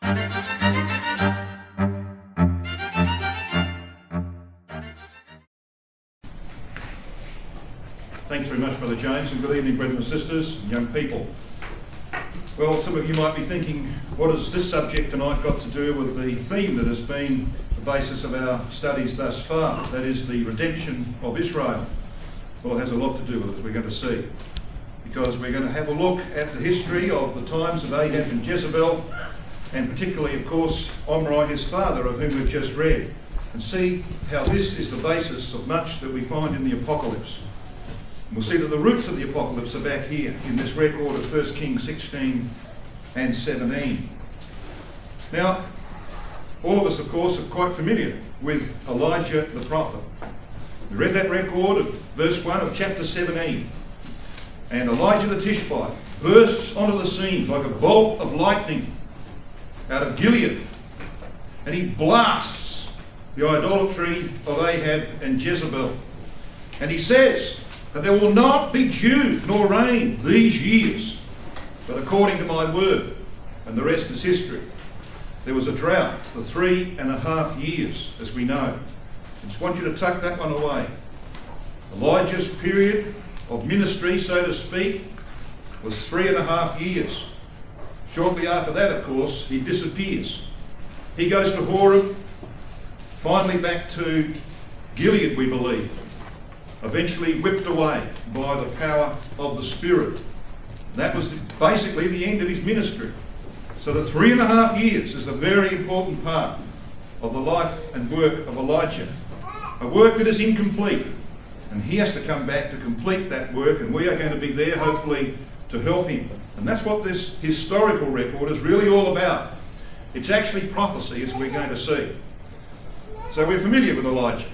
Thanks very much, Brother James, and good evening, brothers and sisters and young people. Well, some of you might be thinking, what has this subject tonight got to do with the theme that has been the basis of our studies thus far, that is the redemption of Israel? Well, it has a lot to do with it, as we're going to see, because we're going to have a look at the history of the times of Ahab and Jezebel, and particularly, of course, Omri, his father, of whom we've just read, and see how this is the basis of much that we find in the Apocalypse. We'll see that the roots of the Apocalypse are back here in this record of 1 Kings 16 and 17. Now, all of us, of course, are quite familiar with Elijah the prophet. We read that record of verse 1 of chapter 17. And Elijah the Tishbite bursts onto the scene like a bolt of lightning out of Gilead. And he blasts the idolatry of Ahab and Jezebel. And he says that there will not be dew nor rain these years, but according to my word. And the rest is history. There was a drought for 3.5 years, as we know. I just want you to tuck that one away. Elijah's period of ministry, so to speak, was 3.5 years. Shortly after that, of course, he disappears. He goes to Horeb, finally back to Gilead, we believe, eventually whipped away by the power of the Spirit. That was basically the end of his ministry. So the 3.5 years is a very important part of the life and work of Elijah. A work that is incomplete. And he has to come back to complete that work, and we are going to be there, hopefully, to help him. And that's what this historical record is really all about. It's actually prophecy, as we're going to see. So we're familiar with Elijah.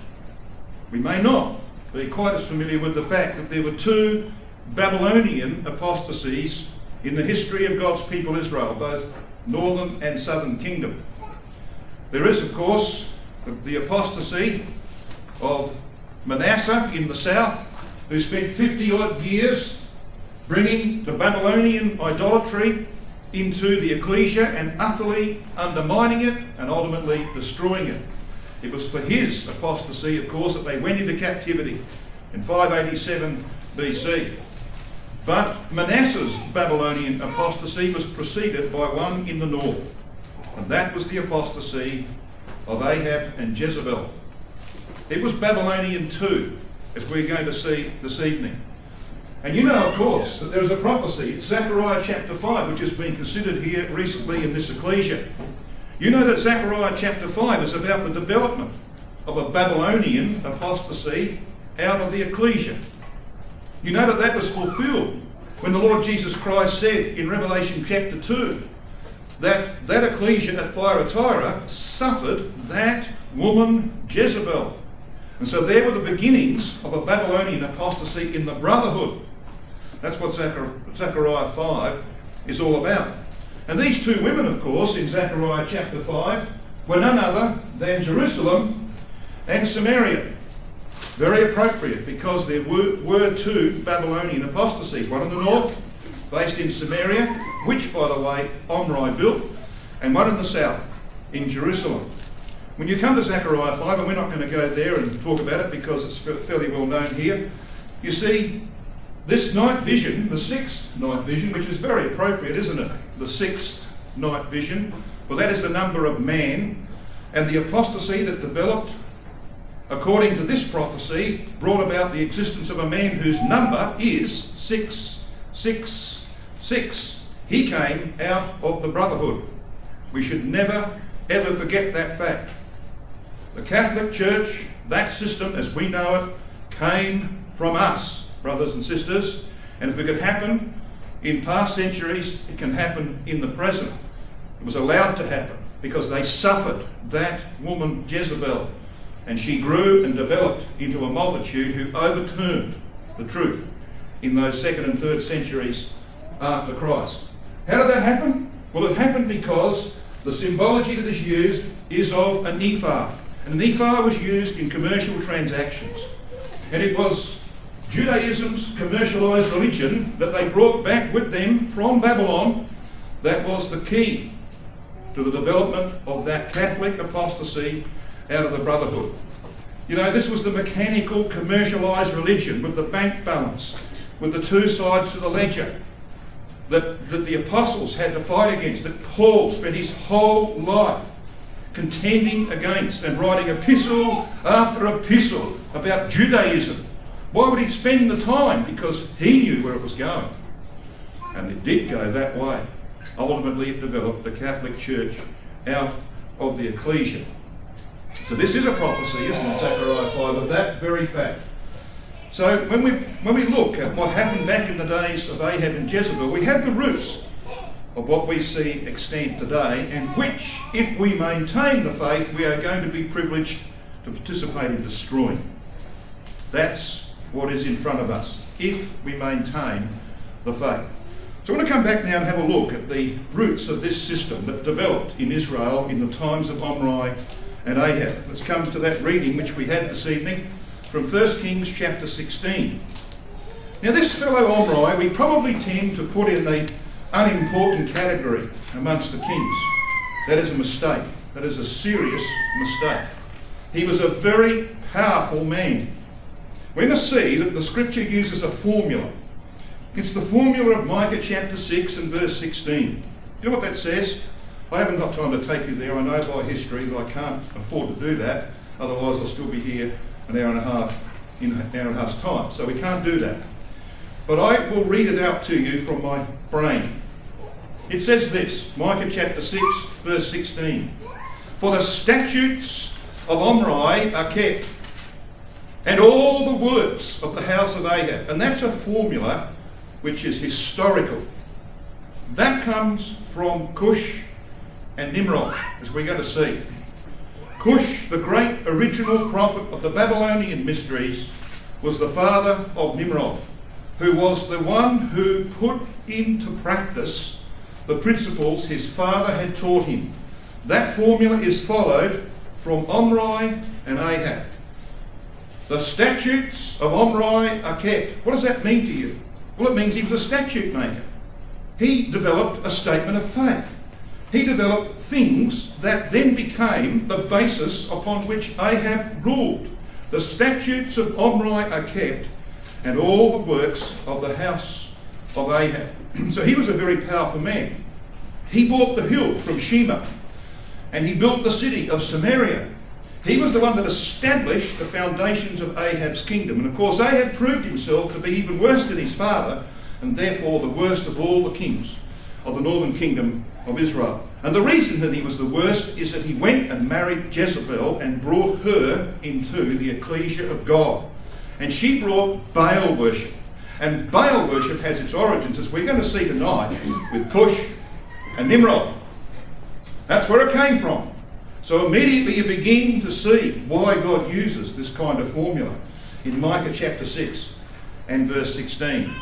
We may not be quite as familiar with the fact that there were 2 Babylonian apostasies in the history of God's people Israel, both northern and southern kingdom. There is, of course, the apostasy of Manasseh in the south, who spent 50 odd years bringing the Babylonian idolatry into the ecclesia and utterly undermining it and ultimately destroying it. It was for his apostasy, of course, that they went into captivity in 587 BC. But Manasseh's Babylonian apostasy was preceded by one in the north, and that was the apostasy of Ahab and Jezebel. It was Babylonian too, as we're going to see this evening. And you know, of course, that there is a prophecy, Zechariah chapter 5, which has been considered here recently in this ecclesia. You know that Zechariah chapter 5 is about the development of a Babylonian apostasy out of the ecclesia. You know that that was fulfilled when the Lord Jesus Christ said in Revelation chapter 2 that that ecclesia at Thyatira suffered that woman Jezebel. And so there were the beginnings of a Babylonian apostasy in the brotherhood. That's what Zechariah 5 is all about. And these 2 women, of course, in Zechariah chapter 5, were none other than Jerusalem and Samaria. Very appropriate, because there were 2 Babylonian apostasies, one in the north, based in Samaria, which, by the way, Omri built, and one in the south, in Jerusalem. When you come to Zechariah 5, and we're not going to go there and talk about it because it's fairly well known here, you see this night vision, the 6th night vision, which is very appropriate, isn't it? The 6th night vision. Well, that is the number of man, and the apostasy that developed, according to this prophecy, brought about the existence of a man whose number is 666. He came out of the brotherhood. We should never, ever forget that fact. The Catholic Church, that system as we know it, came from us, brothers and sisters. And if it could happen in past centuries, it can happen in the present. It was allowed to happen because they suffered that woman Jezebel. And she grew and developed into a multitude who overturned the truth in those 2nd and 3rd centuries after Christ. How did that happen? Well, it happened because the symbology that is used is of an ephah. And an ephah was used in commercial transactions. And it was Judaism's commercialised religion that they brought back with them from Babylon that was the key to the development of that Catholic apostasy out of the Brotherhood. You know, this was the mechanical, commercialised religion with the bank balance, with the two sides to the ledger, that the apostles had to fight against, that Paul spent his whole life contending against and writing epistle after epistle about Judaism. Why would he spend the time? Because he knew where it was going. And it did go that way. Ultimately it developed the Catholic Church out of the ecclesia. So this is a prophecy, isn't it, Zechariah 5, of that very fact. So when we look at what happened back in the days of Ahab and Jezebel, we have the roots of what we see extant today, and which, if we maintain the faith, we are going to be privileged to participate in destroying. That's what is in front of us, if we maintain the faith. So I want to come back now and have a look at the roots of this system that developed in Israel in the times of Omri and Ahab. Let's come to that reading which we had this evening from 1 Kings chapter 16. Now this fellow Omri we probably tend to put in the unimportant category amongst the kings. That is a mistake. That is a serious mistake. He was a very powerful man. We're going to see that the scripture uses a formula. It's the formula of Micah chapter 6 and verse 16. You know what that says? I haven't got time to take you there. I know by history that I can't afford to do that. Otherwise I'll still be here an hour and a half in an hour and a half's time. So we can't do that. But I will read it out to you from my brain. It says this, Micah chapter 6 verse 16. For the statutes of Omri are kept, and all the works of the house of Ahab. And that's a formula which is historical. That comes from Cush and Nimrod, as we're going to see. Cush, the great original prophet of the Babylonian mysteries, was the father of Nimrod, who was the one who put into practice the principles his father had taught him. That formula is followed from Omri and Ahab. The statutes of Omri are kept. What does that mean to you? Well, it means he was a statute maker. He developed a statement of faith. He developed things that then became the basis upon which Ahab ruled. The statutes of Omri are kept, and all the works of the house of Ahab. So he was a very powerful man. He bought the hill from Sheba, and he built the city of Samaria. He was the one that established the foundations of Ahab's kingdom. And of course Ahab proved himself to be even worse than his father, and therefore the worst of all the kings of the northern kingdom of Israel. And the reason that he was the worst is that he went and married Jezebel and brought her into the ecclesia of God. And she brought Baal worship. And Baal worship has its origins, as we're going to see tonight, with Cush and Nimrod. That's where it came from. So immediately you begin to see why God uses this kind of formula in Micah chapter 6 and verse 16.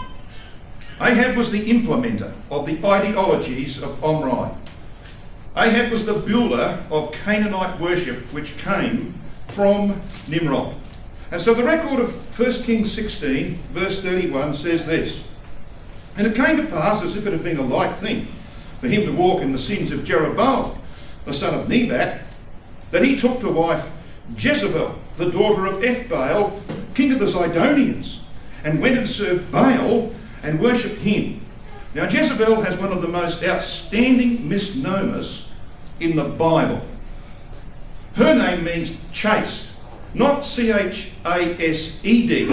Ahab was the implementer of the ideologies of Omri. Ahab was the builder of Canaanite worship which came from Nimrod. And so the record of 1 Kings 16 verse 31 says this. And it came to pass, as if it had been a light thing for him to walk in the sins of Jeroboam, the son of Nebat, that he took to wife Jezebel, the daughter of Ethbaal, king of the Zidonians, and went and served Baal and worshipped him. Now Jezebel has one of the most outstanding misnomers in the Bible. Her name means chaste, not C-H-A-S-E-D,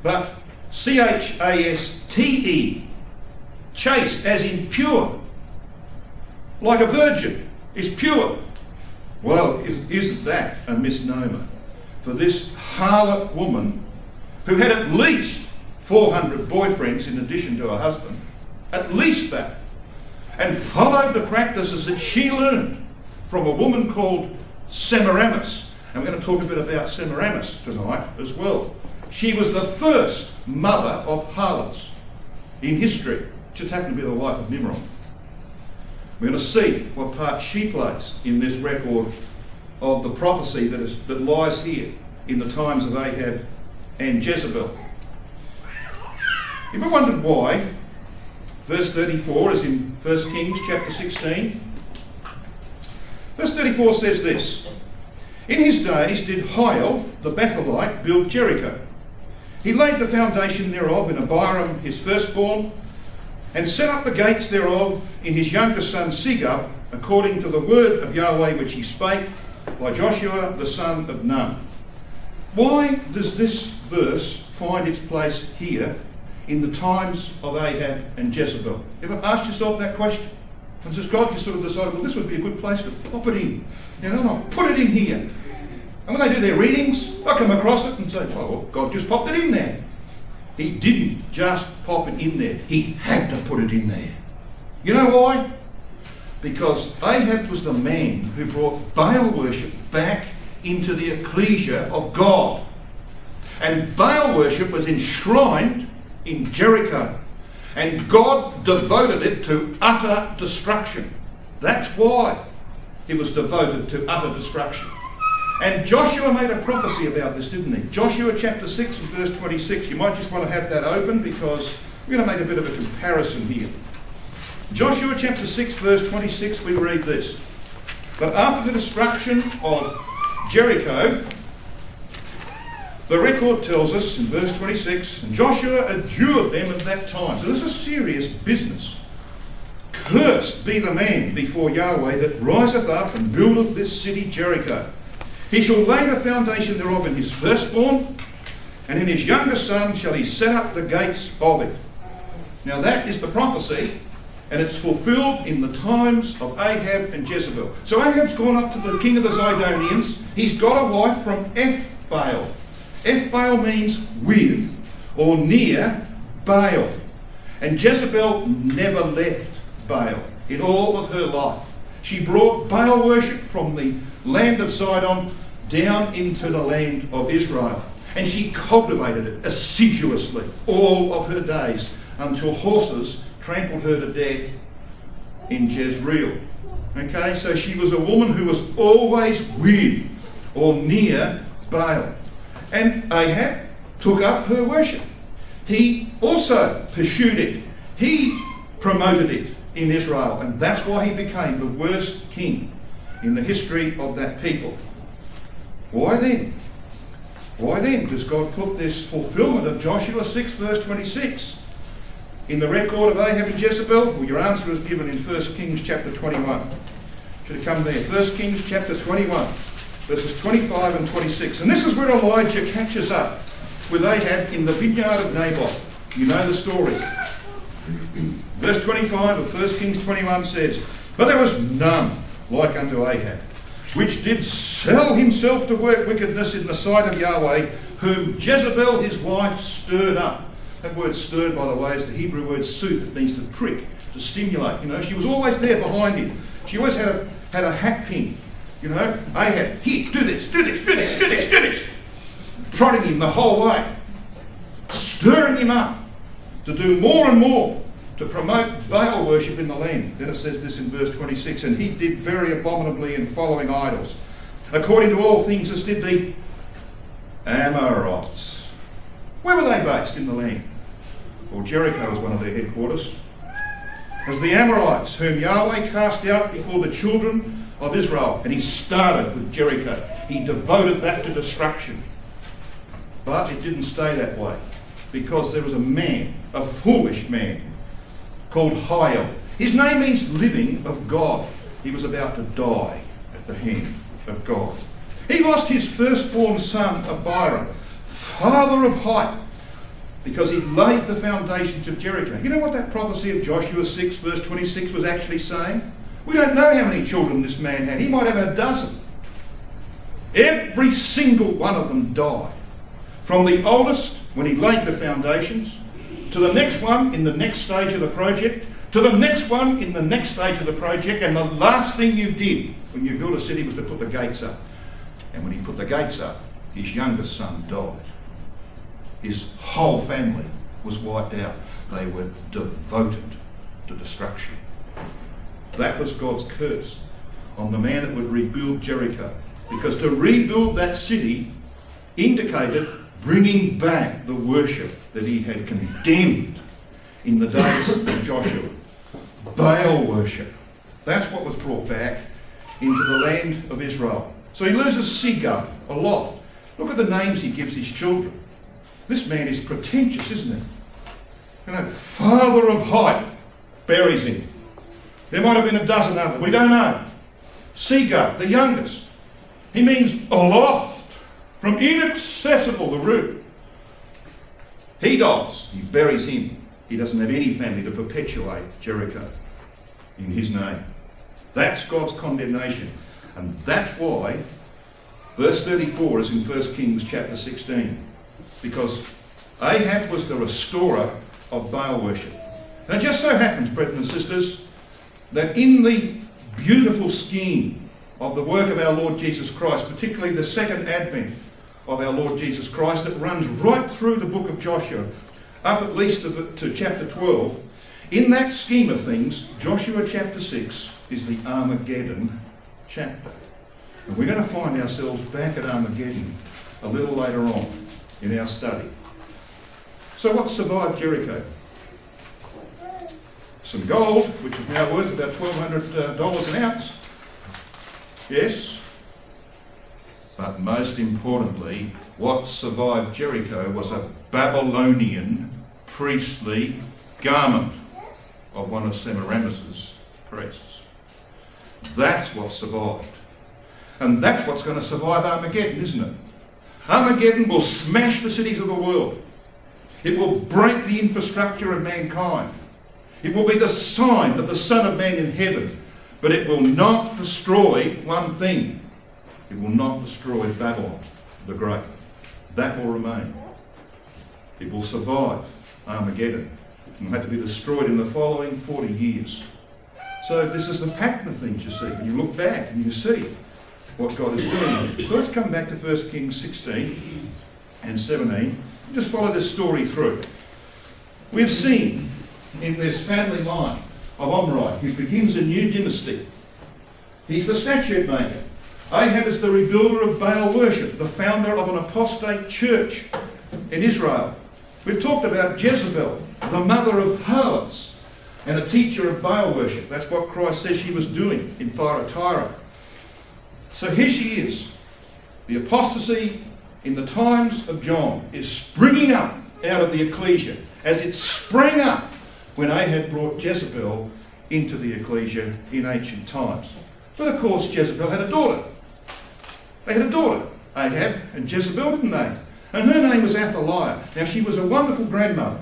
but C-H-A-S-T-E, chaste as in pure, like a virgin is pure. Well, isn't that a misnomer for this harlot woman who had at least 400 boyfriends in addition to her husband, at least that, and followed the practices that she learned from a woman called Semiramis. And we're going to talk a bit about Semiramis tonight as well. She was the first mother of harlots in history. Just happened to be the wife of Nimrod. We're going to see what part she plays in this record of the prophecy that lies here in the times of Ahab and Jezebel. You ever wondered why Verse 34 is in 1 Kings chapter 16. Verse 34 says this: In his days did Hiel the Bethelite build Jericho. He laid the foundation thereof in Abiram his firstborn, and set up the gates thereof in his younger son Segub, according to the word of Yahweh which he spake by Joshua the son of Nun. Why does this verse find its place here in the times of Ahab and Jezebel? Ever asked yourself that question? And says God just sort of decided, well, this would be a good place to pop it in. You know, I'll put it in here. And when they do their readings, I come across it and say, well, God just popped it in there. He didn't just pop it in there. He had to put it in there. You know why? Because Ahab was the man who brought Baal worship back into the ecclesia of God. And Baal worship was enshrined in Jericho. And God devoted it to utter destruction. That's why it was devoted to utter destruction. And Joshua made a prophecy about this, didn't he? Joshua chapter 6 and verse 26. You might just want to have that open because we're going to make a bit of a comparison here. Joshua chapter 6 verse 26, we read this: But after the destruction of Jericho, the record tells us in verse 26, and Joshua adjured them at that time. So this is serious business. Cursed be the man before Yahweh that riseth up and buildeth this city Jericho. He shall lay the foundation thereof in his firstborn, and in his younger son shall he set up the gates of it. Now that is the prophecy, and it's fulfilled in the times of Ahab and Jezebel. So Ahab's gone up to the king of the Zidonians. He's got a wife from Baal. Baal means with or near Baal. And Jezebel never left Baal in all of her life. She brought Baal worship from the land of Sidon down into the land of Israel. And she cultivated it assiduously all of her days until horses trampled her to death in Jezreel. Okay, so she was a woman who was always with or near Baal. And Ahab took up her worship. He also pursued it. He promoted it in Israel, and that's why he became the worst king in the history of that people. Why then? Why then does God put this fulfillment of Joshua 6 verse 26 in the record of Ahab and Jezebel? Well, your answer is given in 1 Kings chapter 21. Should have come there. 1 Kings chapter 21. Verses 25 and 26. And this is where Elijah catches up with Ahab in the vineyard of Naboth. You know the story. Verse 25 of 1 Kings 21 says, But there was none like unto Ahab, which did sell himself to work wickedness in the sight of Yahweh, whom Jezebel his wife stirred up. That word stirred, by the way, is the Hebrew word sooth. It means to prick, to stimulate. You know, she was always there behind him. She always had a hat pin. You know, Ahab, here, do this, do this, do this, do this, do this. Prodding him the whole way. Stirring him up to do more and more to promote Baal worship in the land. Then it says this in verse 26, and he did very abominably in following idols, according to all things as did the Amorites. Where were they based in the land? Well, Jericho was one of their headquarters. As the Amorites, whom Yahweh cast out before the children of Israel. And he started with Jericho. He devoted that to destruction. But it didn't stay that way, because there was a man, a foolish man, called Hiel. His name means living of God. He was about to die at the hand of God. He lost his firstborn son, Abiram, father of height, because he laid the foundations of Jericho. You know what that prophecy of Joshua 6 verse 26 was actually saying? We don't know how many children this man had. He might have had a dozen. Every single one of them died. From the oldest, when he laid the foundations, to the next one in the next stage of the project, to the next one in the next stage of the project, and the last thing you did when you built a city was to put the gates up. And when he put the gates up, his youngest son died. His whole family was wiped out. They were devoted to destruction. That was God's curse on the man that would rebuild Jericho. Because to rebuild that city indicated bringing back the worship that he had condemned in the days of Joshua. Baal worship. That's what was brought back into the land of Israel. So he loses Segub a lot. Look at the names he gives his children. This man is pretentious, isn't he? You know, father of height buries him. There might have been a dozen others. We don't know. Segub, the youngest. He means aloft, from inaccessible, the root. He dies. He buries him. He doesn't have any family to perpetuate Jericho in his name. That's God's condemnation. And that's why verse 34 is in 1 Kings chapter 16. Because Ahab was the restorer of Baal worship. And it just so happens, brethren and sisters, that in the beautiful scheme of the work of our Lord Jesus Christ, particularly the second advent of our Lord Jesus Christ, that runs right through the book of Joshua, up at least to chapter 12, in that scheme of things, Joshua chapter 6 is the Armageddon chapter. And we're going to find ourselves back at Armageddon a little later on in our study. So what survived Jericho? Some gold, which is now worth about $1,200 an ounce. Yes. But most importantly, what survived Jericho was a Babylonian priestly garment of one of Semiramis's priests. That's what survived. And that's what's going to survive Armageddon, isn't it? Armageddon will smash the cities of the world. It will break the infrastructure of mankind. It will be the sign of the Son of Man in heaven. But it will not destroy one thing. It will not destroy Babylon the Great. That will remain. It will survive Armageddon. It will have to be destroyed in the following 40 years. So this is the pattern of things, you see. When you look back and you see what God is doing. So let's come back to 1 Kings 16 and 17. Just follow this story through. We've seen in this family line of Omri, who begins a new dynasty. He's the statute maker. Ahab is the rebuilder of Baal worship, the founder of an apostate church in Israel. We've talked about Jezebel, the mother of harlots, and a teacher of Baal worship. That's what Christ says she was doing in Thyatira. So here she is. The apostasy in the times of John is springing up out of the ecclesia, as it sprang up when Ahab brought Jezebel into the ecclesia in ancient times. But of course Jezebel had a daughter. They had a daughter, Ahab and Jezebel, didn't they? And her name was Athaliah. Now she was a wonderful grandmother.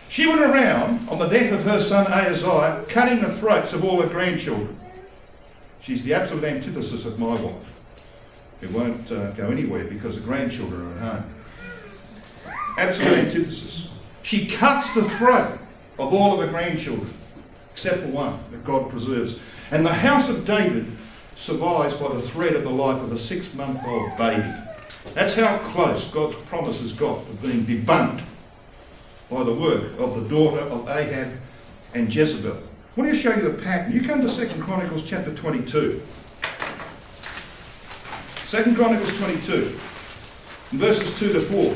She went around on the death of her son Ahaziah, cutting the throats of all her grandchildren. She's the absolute antithesis of my wife. It won't go anywhere because the grandchildren are at home. Absolute antithesis. She cuts the throat of all of her grandchildren, except for one that God preserves. And the house of David survives by the thread of the life of a 6-month-old baby. That's how close God's promises got to being debunked by the work of the daughter of Ahab and Jezebel. I want to show you the pattern. You come to 2 Chronicles chapter 22. 2 Chronicles 22, verses 2 to 4.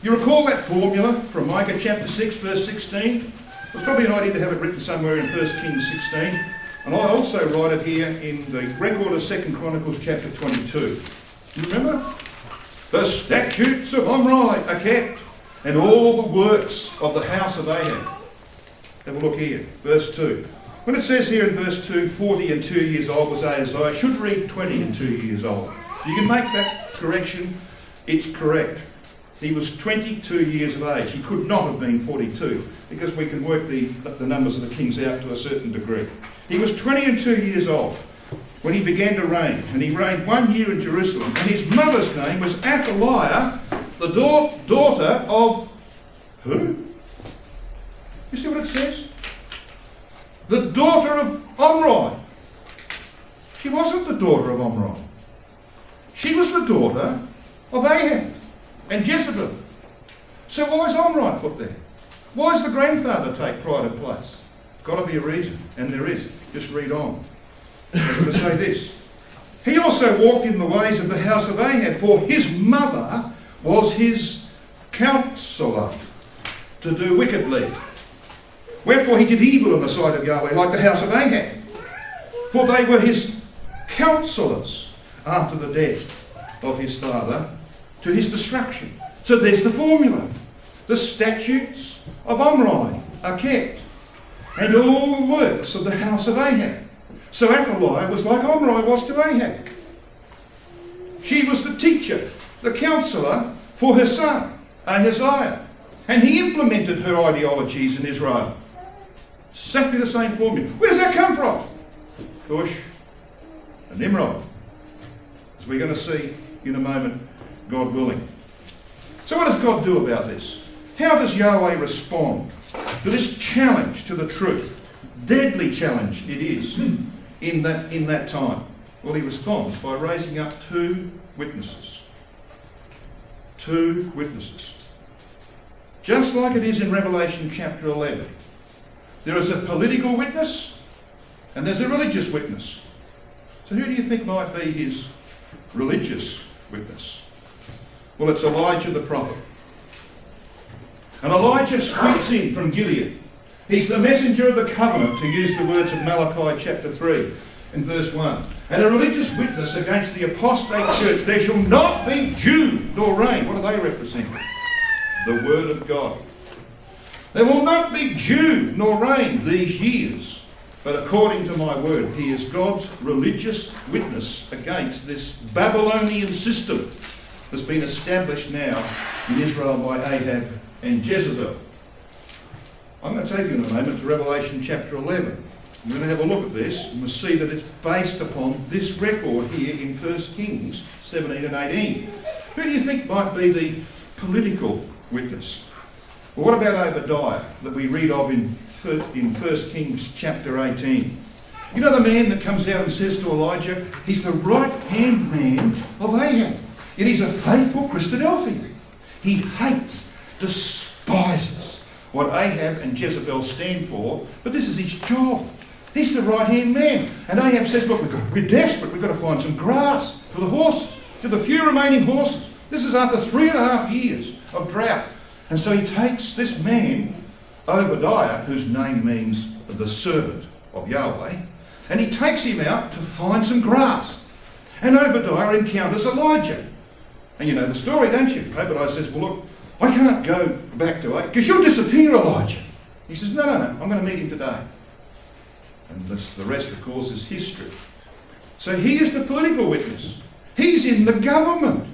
You recall that formula from Micah chapter 6, verse 16? It's probably an idea to have it written somewhere in 1 Kings 16. And I also write it here in the record of 2 Chronicles chapter 22. Do you remember? The statutes of Omri are kept, and all the works of the house of Ahab. Have a look here, verse 2. When it says here in verse 2, 40 and 2 years old was Ahaziah, I should read 20 and 2 years old. You can make that correction, it's correct. He was 22 years of age. He could not have been 42, because we can work the numbers of the kings out to a certain degree. He was 20 and 2 years old when he began to reign, and he reigned 1 year in Jerusalem. And his mother's name was Athaliah, the daughter of who? You see what it says? The daughter of Omri. She wasn't the daughter of Omri. She was the daughter of Ahab and Jezebel. So why is Omri put there? Why does the grandfather take pride of place? Got to be a reason, and there is. Just read on. I'm going to say this. He also walked in the ways of the house of Ahab, for his mother was his counsellor to do wickedly. Wherefore he did evil in the sight of Yahweh, like the house of Ahab. For they were his counsellors after the death of his father, to his destruction. So there's the formula. The statutes of Omri are kept, and all the works of the house of Ahab. So Athaliah was like Omri was to Ahab. She was the teacher, the counsellor for her son, Ahaziah. And he implemented her ideologies in Israel. Exactly the same formula. Where does that come from? Cush and Nimrod. As we're going to see in a moment, God willing. So what does God do about this? How does Yahweh respond to this challenge to the truth? Deadly challenge it is in that time. Well, he responds by raising up two witnesses. Two witnesses. Just like it is in Revelation chapter 11. There is a political witness and there's a religious witness. So who do you think might be his religious witness? Well, it's Elijah the prophet. And Elijah sweeps in from Gilead. He's the messenger of the covenant, to use the words of Malachi chapter 3 in verse 1. And a religious witness against the apostate church. There shall not be dew nor rain. What do they represent? The word of God. There will not be dew nor rain these years. But according to my word, he is God's religious witness against this Babylonian system that's been established now in Israel by Ahab and Jezebel. I'm going to take you in a moment to Revelation chapter 11. We're going to have a look at this and we'll see that it's based upon this record here in 1 Kings 17 and 18. Who do you think might be the political witness? Well, what about Obadiah that we read of in 1 Kings chapter 18? You know the man that comes out and says to Elijah, he's the right-hand man of Ahab. And he's a faithful Christadelphian. He hates, despises what Ahab and Jezebel stand for, but this is his job. He's the right-hand man. And Ahab says, look, we're desperate. We've got to find some grass for the horses, for the few remaining horses. This is after 3.5 years of drought. And so he takes this man, Obadiah, whose name means the servant of Yahweh, and he takes him out to find some grass. And Obadiah encounters Elijah. And you know the story, don't you? Obadiah says, well, look, I can't go back to it because you'll disappear, Elijah. He says, no, I'm going to meet him today. And the rest, of course, is history. So he is the political witness. He's in the government.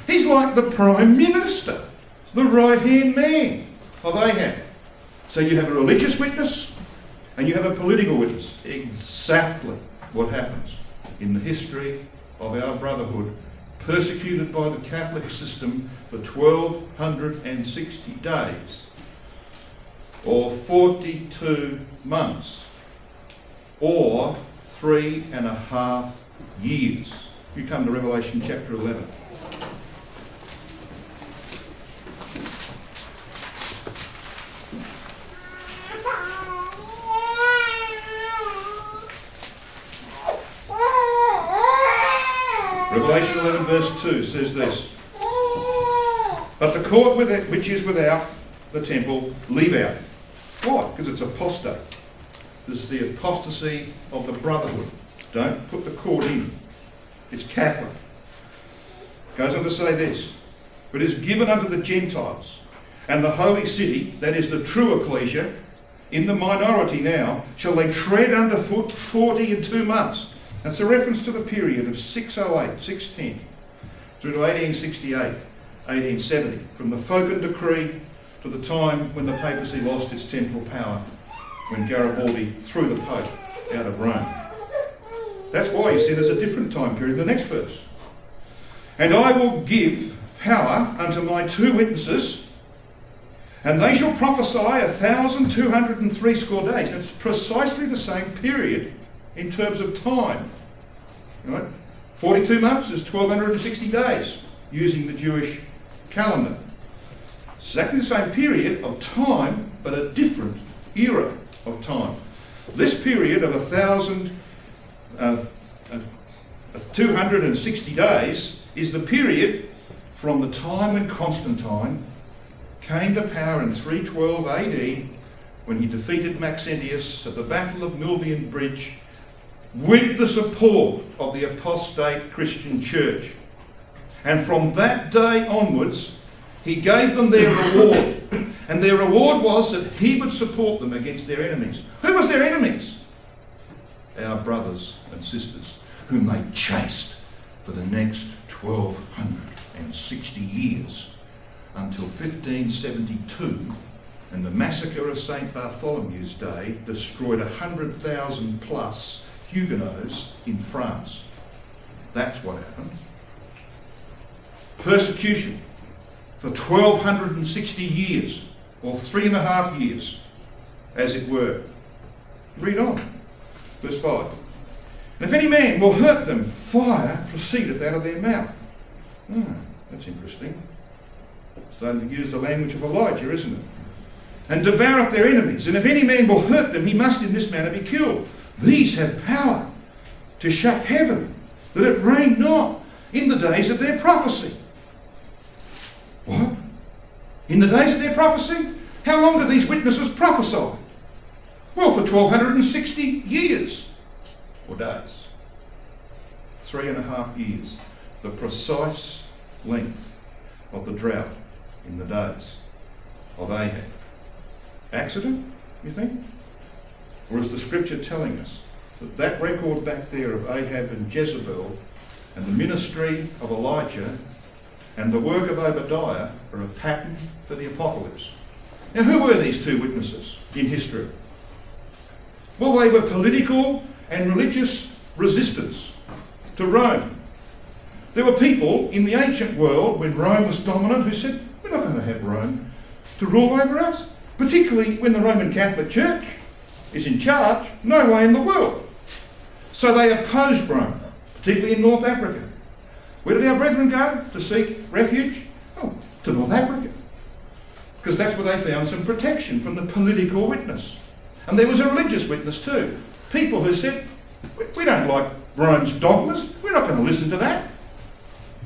He's like the Prime Minister, the right-hand man of Ahab. So you have a religious witness and you have a political witness. Exactly what happens in the history of our brotherhood, persecuted by the Catholic system for 1,260 days, or 42 months, or 3.5 years. You come to Revelation chapter 11. Revelation 11 verse 2 says this, but the court which is without the temple, leave out. Why? Because it's apostate. This is the apostasy of the brotherhood. Don't put the court in. It's Catholic. Goes on to say this, but is given unto the Gentiles, and the holy city, that is the true ecclesia, in the minority now, shall they tread underfoot 42 months. That's a reference to the period of 608, 610, through to 1868, 1870, from the Phocon Decree to the time when the papacy lost its temporal power, when Garibaldi threw the Pope out of Rome. That's why you see there's a different time period in the next verse. And I will give power unto my two witnesses, and they shall prophesy 1,260 days. It's precisely the same period in terms of time. Right? 42 months is 1,260 days, using the Jewish calendar. Exactly the same period of time, but a different era of time. This period of 1,260 days is the period from the time when Constantine came to power in 312 AD when he defeated Maxentius at the Battle of Milvian Bridge with the support of the apostate Christian church. And from that day onwards, he gave them their reward. And their reward was that he would support them against their enemies. Who was their enemies? Our brothers and sisters, whom they chased for the next 1260 years until 1572, and the massacre of St. Bartholomew's Day destroyed 100,000 plus Huguenots in France. That's what happened. Persecution for 1260 years, or 3.5 years, as it were. Read on. Verse 5. And if any man will hurt them, fire proceedeth out of their mouth. That's interesting. Starting to use the language of Elijah, isn't it? And devoureth their enemies. And if any man will hurt them, he must in this manner be killed. These have power to shut heaven, that it rain not in the days of their prophecy. What? In the days of their prophecy? How long do these witnesses prophesy? Well, for 1260 years. Or days. 3.5 years. The precise length of the drought in the days of Ahab. Accident, you think? Or is the scripture telling us that that record back there of Ahab and Jezebel and the ministry of Elijah and the work of Obadiah are a pattern for the apocalypse? Now, who were these two witnesses in history? Well, they were political and religious resistance to Rome. There were people in the ancient world, when Rome was dominant, who said, we're not going to have Rome to rule over us, particularly when the Roman Catholic Church is in charge. No way in the world. So they opposed Rome, particularly in North Africa. Where did our brethren go to seek refuge? Oh, to North Africa. Because that's where they found some protection from the political witness. And there was a religious witness too. People who said, we don't like Rome's dogmas, we're not going to listen to that.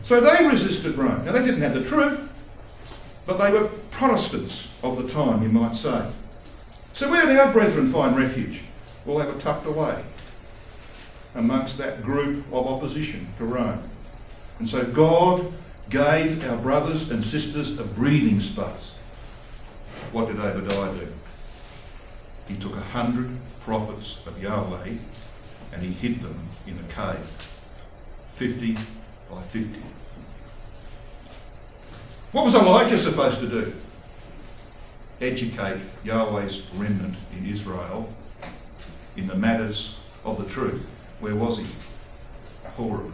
So they resisted Rome. Now they didn't have the truth, but they were Protestants of the time, you might say. So where did our brethren find refuge? Well, they were tucked away amongst that group of opposition to Rome. And so God gave our brothers and sisters a breathing space. What did Obadiah do? He took 100 prophets of Yahweh and he hid them in a cave, 50 by 50. What was Elijah supposed to do? Educate Yahweh's remnant in Israel in the matters of the truth. Where was he? Horeb.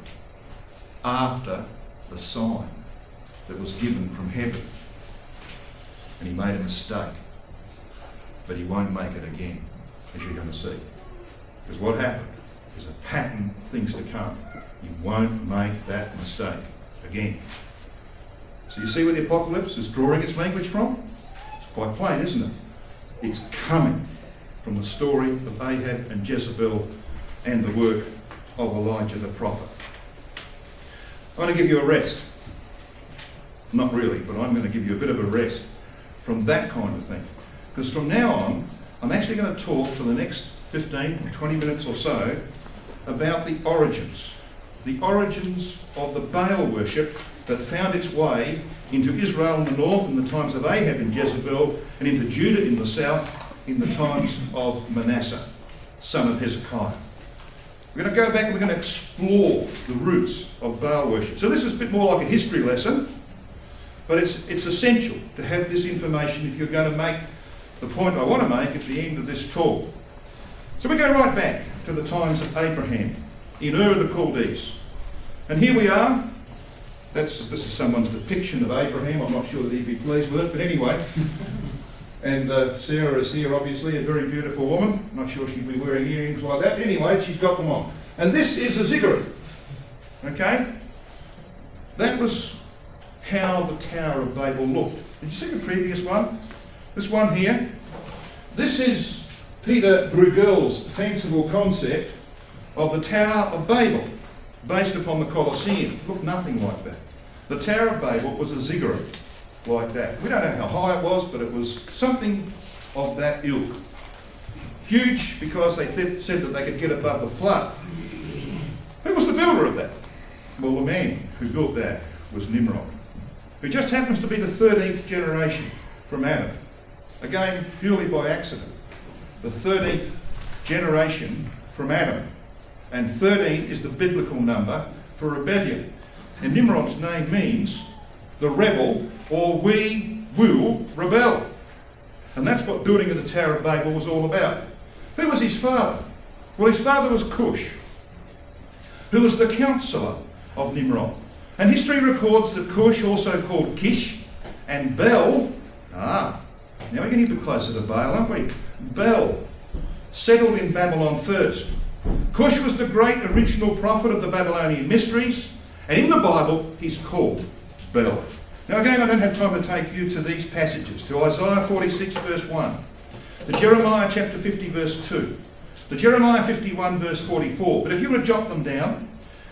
After the sign that was given from heaven. And he made a mistake. But he won't make it again, as you're going to see. Because what happened is a pattern of things to come. You won't make that mistake again. So you see where the apocalypse is drawing its language from? It's quite plain, isn't it? It's coming from the story of Ahab and Jezebel and the work of Elijah the prophet. I'm going to give you a rest. Not really, but I'm going to give you a bit of a rest from that kind of thing. Because from now on, I'm actually going to talk for the next 15 or 20 minutes or so about the origins of the Baal worship that found its way into Israel in the north in the times of Ahab and Jezebel, and into Judah in the south in the times of Manasseh, son of Hezekiah. We're going to go back and we're going to explore the roots of Baal worship. So this is a bit more like a history lesson, but it's essential to have this information if you're going to make the point I want to make at the end of this talk. So we go right back to the times of Abraham in Ur of the Chaldees. And here we are. This is someone's depiction of Abraham. I'm not sure that he'd be pleased with it, but anyway. And Sarah is here, obviously, a very beautiful woman. I'm not sure she'd be wearing earrings like that. Anyway, she's got them on. And this is a ziggurat. Okay? That was how the Tower of Babel looked. Did you see the previous one? This one here. This is Peter Bruegel's fanciful concept of the Tower of Babel, based upon the Colosseum. It looked nothing like that. The Tower of Babel was a ziggurat like that. We don't know how high it was, but it was something of that ilk. Huge because they said that they could get above the flood. Who was the builder of that? Well, the man who built that was Nimrod, who just happens to be the 13th generation from Adam. Again, purely by accident. The 13th generation from Adam. And 13 is the biblical number for rebellion. And Nimrod's name means the rebel, or we will rebel. And that's what building of the Tower of Babel was all about. Who was his father? Well, his father was Cush, who was the counsellor of Nimrod. And history records that Cush, also called Kish, and Bel, now we're getting a bit closer to Baal, aren't we? Bel settled in Babylon first. Cush was the great original prophet of the Babylonian mysteries, and in the Bible he's called Bel. Now again, I don't have time to take you to these passages, to Isaiah 46 verse 1, to Jeremiah chapter 50 verse 2, to Jeremiah 51 verse 44, but if you were to jot them down,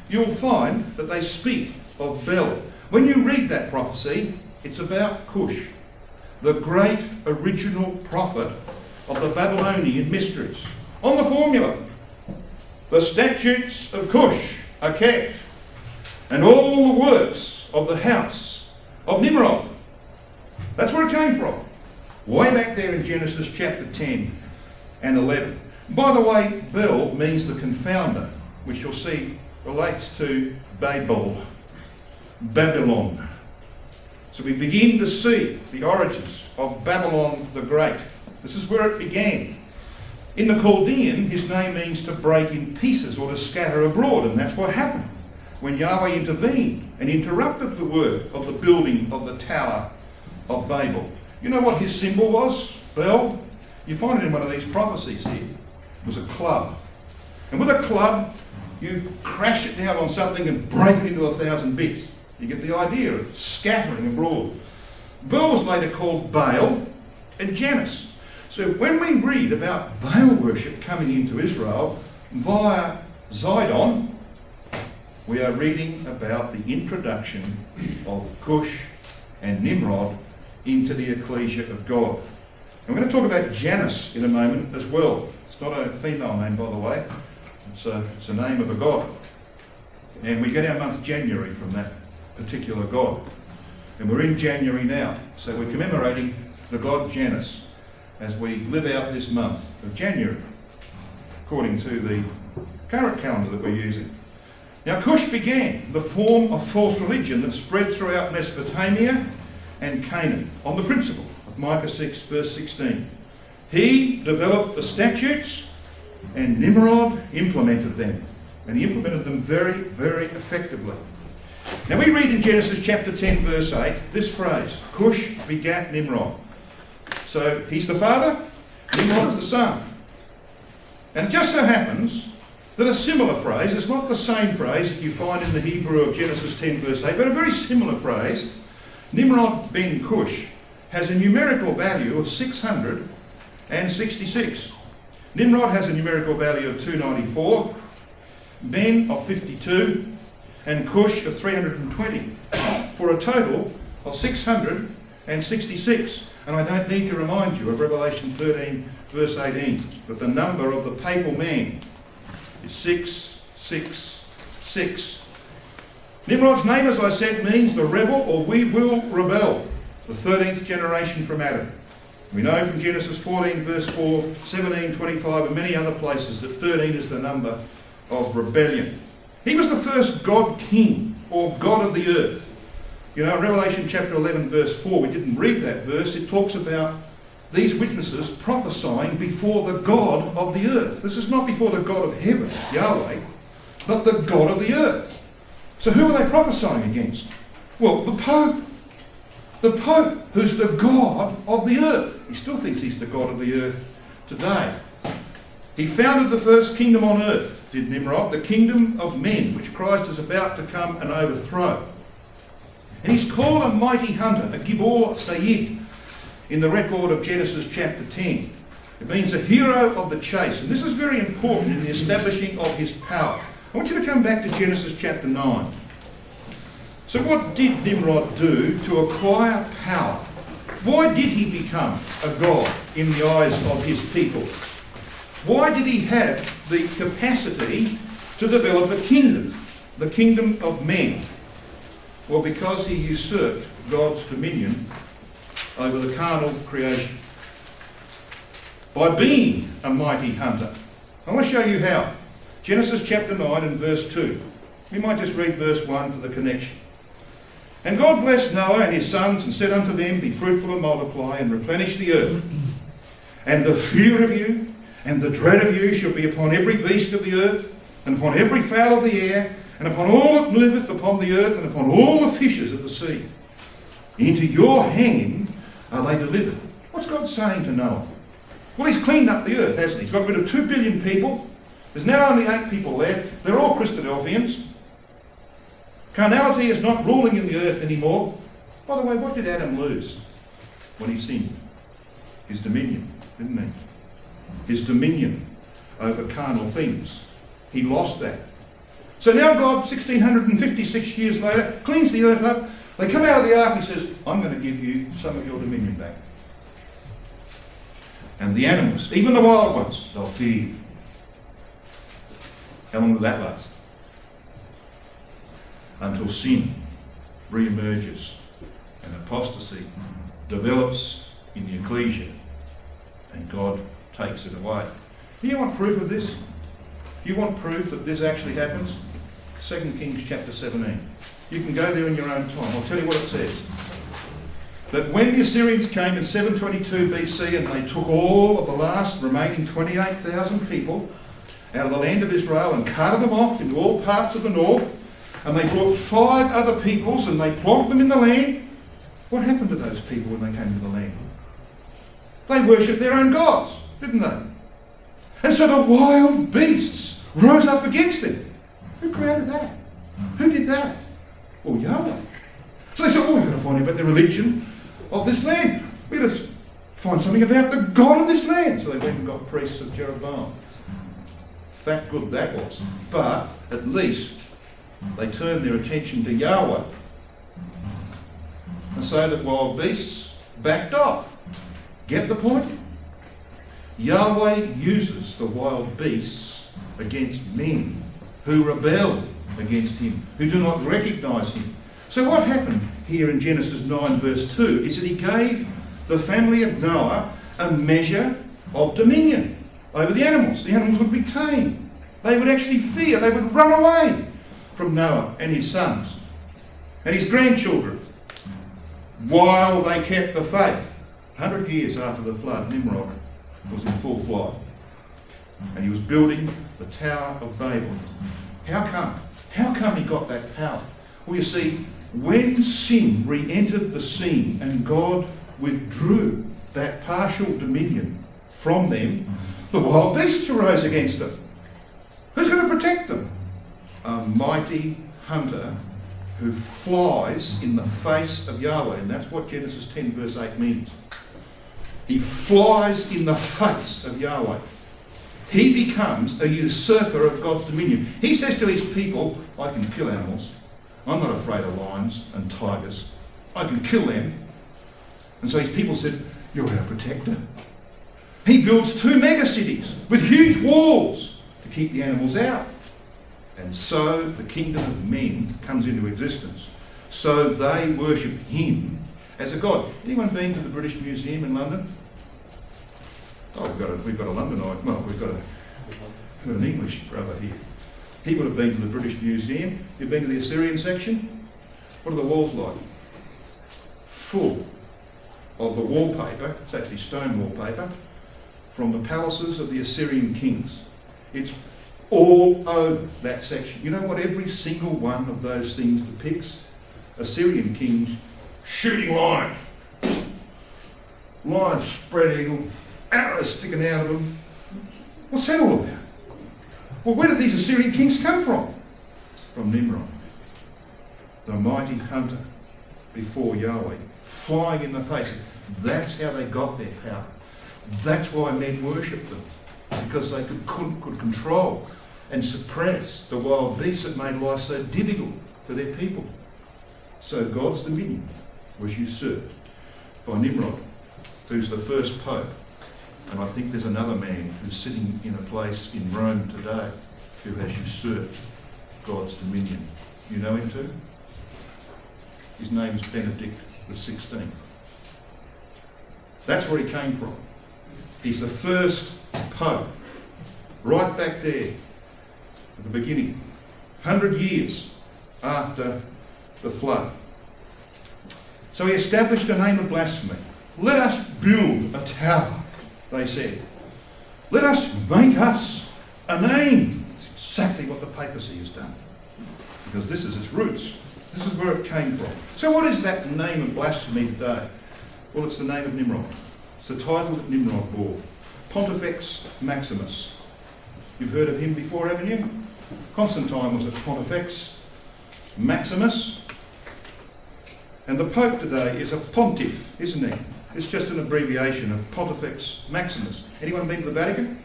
you'll find that they speak of Bel. When you read that prophecy, it's about Cush, the great original prophet of the Babylonian mysteries. On the formula, the statutes of Cush are kept, and all the works of the house of Nimrod. That's where it came from. Way back there in Genesis chapter 10 and 11. By the way, Bel means the confounder, which you'll see relates to Babel, Babylon. So we begin to see the origins of Babylon the Great. This is where it began. In the Chaldean, his name means to break in pieces or to scatter abroad, and that's what happened when Yahweh intervened and interrupted the work of the building of the Tower of Babel. You know what his symbol was? Bel? You find it in one of these prophecies here. It was a club. And with a club, you crash it down on something and break it into 1,000 bits. You get the idea of scattering abroad. Bel was later called Baal and Janus. So when we read about Baal worship coming into Israel via Zidon, we are reading about the introduction of Cush and Nimrod into the ecclesia of God. And we're going to talk about Janus in a moment as well. It's not a female name, by the way. It's a name of a god. And we get our month January from that particular god. And we're in January now. So we're commemorating the god Janus as we live out this month of January, according to the current calendar that we're using. Now, Cush began the form of false religion that spread throughout Mesopotamia and Canaan on the principle of Micah 6 verse 16. He developed the statutes and Nimrod implemented them. And he implemented them very, very effectively. Now we read in Genesis chapter 10 verse 8 this phrase, Cush begat Nimrod. So he's the father, Nimrod is the son. And it just so happens that a similar phrase, it's not the same phrase that you find in the Hebrew of Genesis 10 verse 8, but a very similar phrase, Nimrod ben Cush, has a numerical value of 666. Nimrod has a numerical value of 294, Ben of 52, and Cush of 320, for a total of 666. And I don't need to remind you of Revelation 13 verse 18, that the number of the papal man is 666. Nimrod's name, as I said, means the rebel, or we will rebel, the 13th generation from Adam. We know from Genesis 14 verse 4, 17, 25 and many other places that 13 is the number of rebellion. He was the first God King, or God of the earth. You know, Revelation chapter 11 verse 4, we didn't read that verse, it talks about these witnesses prophesying before the God of the earth. This is not before the God of heaven, Yahweh, but the God of the earth. So who are they prophesying against? Well, the Pope. The Pope, who's the God of the earth. He still thinks he's the God of the earth today. He founded the first kingdom on earth, did Nimrod, the kingdom of men, which Christ is about to come and overthrow. And he's called a mighty hunter, a Gibor Sayyid, in the record of Genesis chapter 10. It means a hero of the chase. And this is very important in the establishing of his power. I want you to come back to Genesis chapter 9. So what did Nimrod do to acquire power Why did he become a god in the eyes of his people? Why did he have the capacity to develop a kingdom, the kingdom of men? Well, because he usurped God's dominion over the carnal creation by being a mighty hunter. I want to show you how. Genesis chapter 9 and verse 2. We might just read verse 1 for the connection. And God blessed Noah and his sons and said unto them, Be fruitful and multiply and replenish the earth. And the fear of you and the dread of you shall be upon every beast of the earth, and upon every fowl of the air, and upon all that moveth upon the earth, and upon all the fishes of the sea. Into your hand are they delivered. What's God saying to Noah? Well, he's cleaned up the earth, hasn't he? He's got rid of 2 billion people. There's now only 8 people left. They're all Christadelphians. Carnality is not ruling in the earth anymore. By the way, what did Adam lose when he sinned? His dominion, didn't he? His dominion over carnal things. He lost that. So now God, 1656 years later, cleans the earth up. They come out of the ark and he says, I'm going to give you some of your dominion back. And the animals, even the wild ones, they'll fear you. How long will that last? Until sin re-emerges and apostasy develops in the ecclesia and God takes it away. Do you want proof of this? Do you want proof that this actually happens? 2 Kings chapter 17. You can go there in your own time. I'll tell you what it says. That when the Assyrians came in 722 BC and they took all of the last remaining 28,000 people out of the land of Israel and carted them off into all parts of the north, and they brought 5 other peoples and they plonked them in the land, what happened to those people when they came to the land? They worshipped their own gods, didn't they? And so the wild beasts rose up against them. Who created that? Who did that? Well, Yahweh. So they said, we've got to find out about the religion of this land. We've got to find something about the God of this land. So they went and got priests of Jeroboam. That good that was. But at least they turned their attention to Yahweh. And so that wild beasts backed off. Get the point? Yahweh uses the wild beasts against men who rebel against him, who do not recognise him. So what happened here in Genesis 9 verse 2 is that he gave the family of Noah a measure of dominion over the animals. The animals would be tamed. They would actually fear. They would run away from Noah and his sons and his grandchildren while they kept the faith. 100 years after the flood, Nimrod was in full flight and he was building the Tower of Babel. How come? How come he got that power? Well, you see, when sin re-entered the scene and God withdrew that partial dominion from them, the wild beasts arose against them. Who's going to protect them? A mighty hunter who flies in the face of Yahweh. And that's what Genesis 10 verse 8 means. He flies in the face of Yahweh. He becomes a usurper of God's dominion. He says to his people, I can kill animals. I'm not afraid of lions and tigers. I can kill them. And so his people said, you're our protector. He builds 2 mega cities with huge walls to keep the animals out. And so the kingdom of men comes into existence. So they worship him as a god. Anyone been to the British Museum in London? Oh, we've got a Londonite. Well, we've got an English brother here. He would have been to the British Museum. You've been to the Assyrian section? What are the walls like? Full of the wallpaper, it's actually stone wallpaper, from the palaces of the Assyrian kings. It's all over that section. You know what every single one of those things depicts? Assyrian kings shooting lions. Lions spread eagle, arrows sticking out of them. What's that all about? Well, where did these Assyrian kings come from? From Nimrod, the mighty hunter before Yahweh, flying in the face. That's how they got their power. That's why men worshipped them, because they could control and suppress the wild beasts that made life so difficult for their people. So God's dominion was usurped by Nimrod, who's the first pope. And I think there's another man who's sitting in a place in Rome today who has usurped God's dominion. You know him too? His name's Benedict XVI. That's where he came from. He's the first pope, right back there at the beginning, 100 years after the flood. So he established a name of blasphemy. Let us build a tower, they said. Let us make us a name. It's exactly what the papacy has done, because this is its roots. This is where it came from. So what is that name of blasphemy today? Well, it's the name of Nimrod. It's the title that Nimrod bore. Pontifex Maximus. You've heard of him before, haven't you? Constantine was a Pontifex Maximus. And the Pope today is a pontiff, isn't he? It's just an abbreviation of Pontifex Maximus. Anyone been to the Vatican?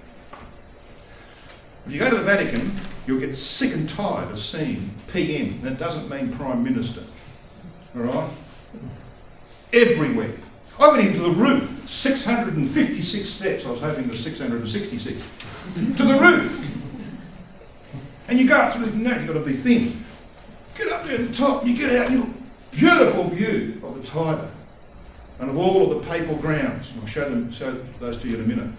If you go to the Vatican, you'll get sick and tired of seeing PM. That doesn't mean Prime Minister. Alright? Everywhere. I went into the roof, 656 steps. I was hoping it was 666. To the roof. And you go up through, no, you've got to be thin. Get up there at the top, you get out, you look, beautiful view of the Tiber and of all of the papal grounds. And I'll show those to you in a minute.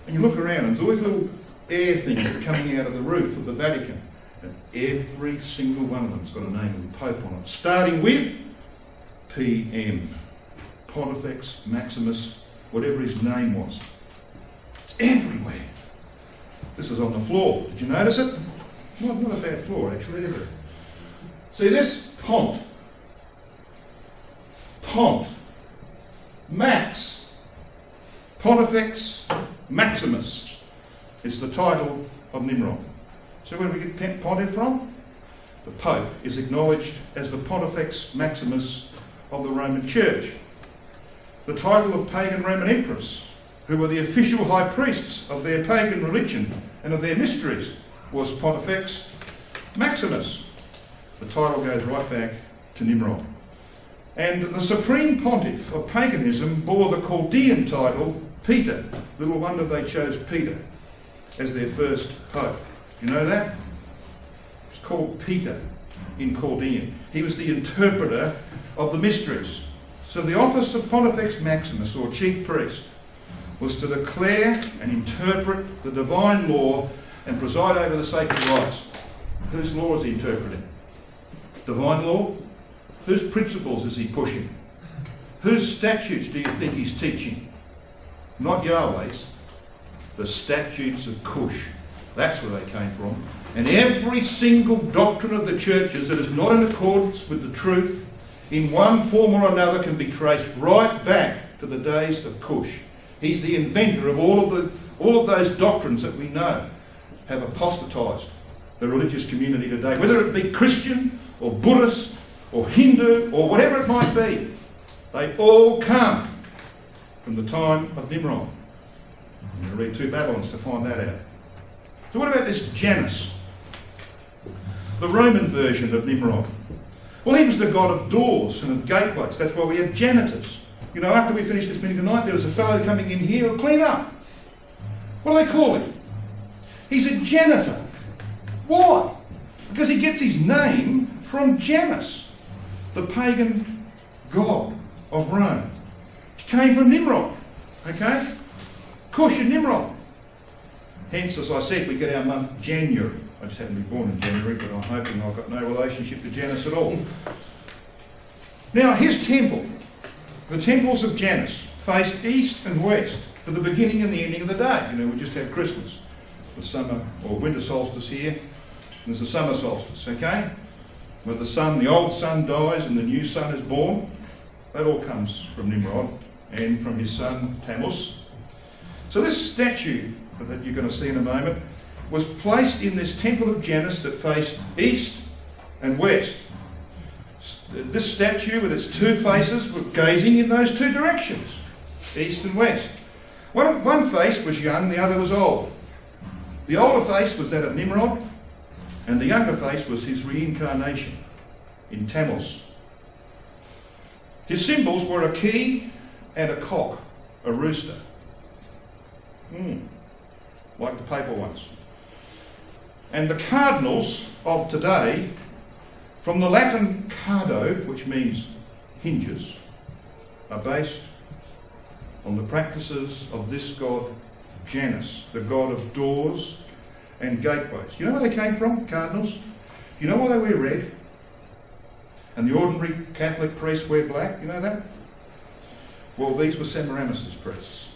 And you look around and there's all these little air things that are coming out of the roof of the Vatican. And every single one of them's got a name of the Pope on it. Starting with PM. Pontifex Maximus, whatever his name was. It's everywhere. This is on the floor. Did you notice it? Not a bad floor, actually, is it? See this? Pont. Pont. Max. Pontifex Maximus. It's the title of Nimrod. So where do we get Pontiff from? The Pope is acknowledged as the Pontifex Maximus of the Roman Church. The title of pagan Roman emperors, who were the official high priests of their pagan religion and of their mysteries, was Pontifex Maximus. The title goes right back to Nimrod. And the supreme pontiff of paganism bore the Chaldean title Peter. Little wonder they chose Peter as their first pope. You know that? It's called Peter in Chaldean. He was the interpreter of the mysteries. So the office of Pontifex Maximus, or chief priest, was to declare and interpret the divine law and preside over the sacred rites. Whose law is he interpreting? Divine law? Whose principles is he pushing? Whose statutes do you think he's teaching? Not Yahweh's. The statutes of Cush. That's where they came from. And every single doctrine of the churches that is not in accordance with the truth, in one form or another, can be traced right back to the days of Cush. He's the inventor of all of those doctrines that we know have apostatized the religious community today, whether it be Christian or Buddhist or Hindu or whatever it might be. They all come from the time of Nimrod. I'm going to read 2 Babylons to find that out. So what about this Janus? The Roman version of Nimrod. Well, he was the god of doors and of gateways. That's why we have janitors. You know, after we finish this meeting tonight, there was a fellow coming in here to clean up. What do they call him? He's a janitor. Why? Because he gets his name from Janus, the pagan god of Rome. It came from Nimrod. Okay? Cush and Nimrod. Hence, as I said, we get our month January. I just happen to be born in January, but I'm hoping I've got no relationship to Janus at all. Now, his temple, the temples of Janus, faced east and west for the beginning and the ending of the day. You know, we just had Christmas, the summer or winter solstice here, and there's the summer solstice, okay? Where the sun, the old sun dies and the new sun is born. That all comes from Nimrod and from his son Tammuz. So this statue that you're going to see in a moment was placed in this temple of Janus that faced east and west. This statue with its 2 faces were gazing in those 2 directions, east and west. One face was young, the other was old. The older face was that of Nimrod, and the younger face was his reincarnation in Tammuz. His symbols were a key and a cock, a rooster. Like the papal ones. And the cardinals of today, from the Latin cardo, which means hinges, are based on the practices of this god Janus, the god of doors and gateways. You know where they came from, cardinals? You know why they wear red? And the ordinary Catholic priests wear black, you know that? Well, these were Semiramis' priests.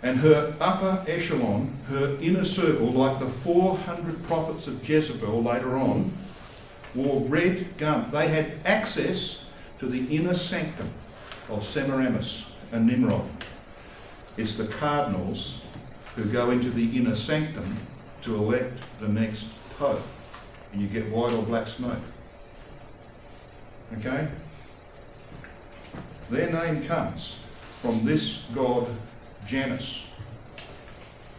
And her upper echelon, her inner circle, like the 400 prophets of Jezebel later on, wore red garments. They had access to the inner sanctum of Semiramis and Nimrod. It's the cardinals who go into the inner sanctum to elect the next pope. And you get white or black smoke. Okay? Their name comes from this god Janus,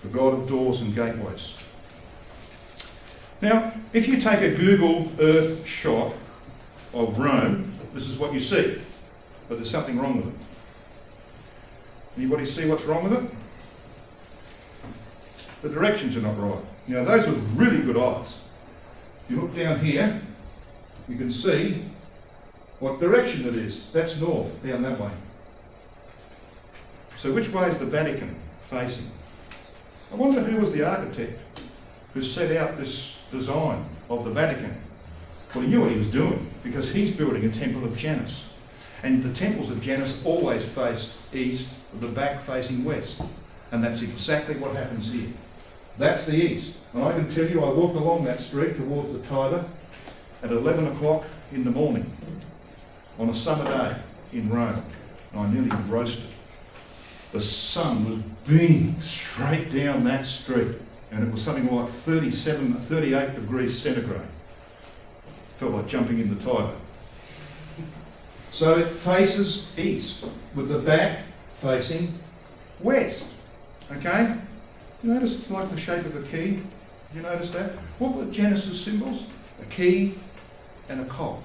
the god of doors and gateways. Now, if you take a Google Earth shot of Rome, this is what you see, but there's something wrong with it. Anybody see what's wrong with it? The directions are not right. Now, those with really good eyes, if you look down here, you can see what direction it is. That's north, down that way. So which way is the Vatican facing? I wonder who was the architect who set out this design of the Vatican. Well, he knew what he was doing, because he's building a temple of Janus. And the temples of Janus always faced east, with the back facing west. And that's exactly what happens here. That's the east. And I can tell you, I walked along that street towards the Tiber at 11 o'clock in the morning on a summer day in Rome. And I nearly roasted. The sun was beaming straight down that street, and it was something like 38 degrees centigrade. Felt like jumping in the Tiber. So it faces east, with the back facing west. Okay? You notice it's like the shape of a key? Did you notice that? What were Janus' symbols? A key and a cock.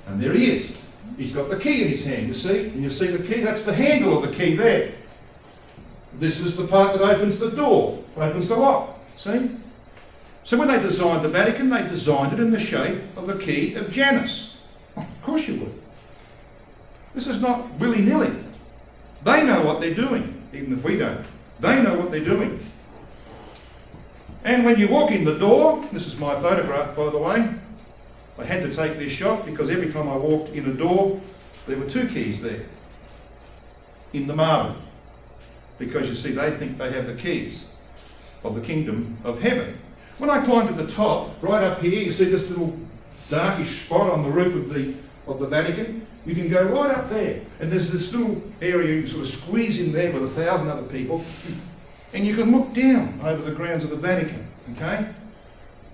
And there he is. He's got the key in his hand, you see? And you see the key? That's the handle of the key there. This is the part that opens the door, opens the lock. See? So when they designed the Vatican, they designed it in the shape of the key of Janus. Oh, of course you would. This is not willy-nilly. They know what they're doing, even if we don't. They know what they're doing. And when you walk in the door, this is my photograph, by the way. I had to take this shot because every time I walked in a door, there were two keys there in the marble. Because you see, they think they have the keys of the kingdom of heaven. When I climbed to the top, right up here, you see this little darkish spot on the roof of the Vatican. You can go right up there, and there's this little area you can sort of squeeze in there with 1,000 other people, and you can look down over the grounds of the Vatican. Okay?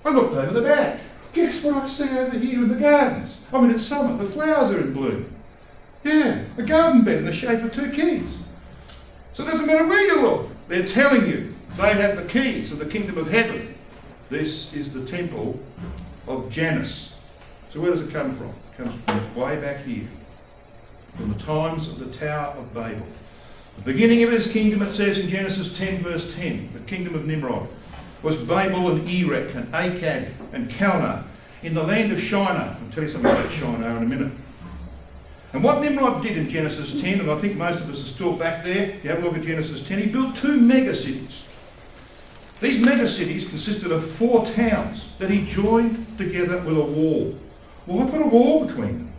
I looked over the back. Guess what I see over here in the gardens? I mean, it's summer. The flowers are in bloom. Yeah, a garden bed in the shape of two keys. So it doesn't matter where you look. They're telling you they have the keys of the kingdom of heaven. This is the temple of Janus. So where does it come from? It comes from way back here, from the times of the Tower of Babel. The beginning of his kingdom, it says in Genesis 10 verse 10, the kingdom of Nimrod, was Babel and Erech and Akkad and Calneh in the land of Shinar. I'll tell you something about Shinar in a minute. And what Nimrod did in Genesis 10, and I think most of us are still back there, you have a look at Genesis 10, he built two megacities. These megacities consisted of 4 towns that he joined together with a wall. Why put a wall between them?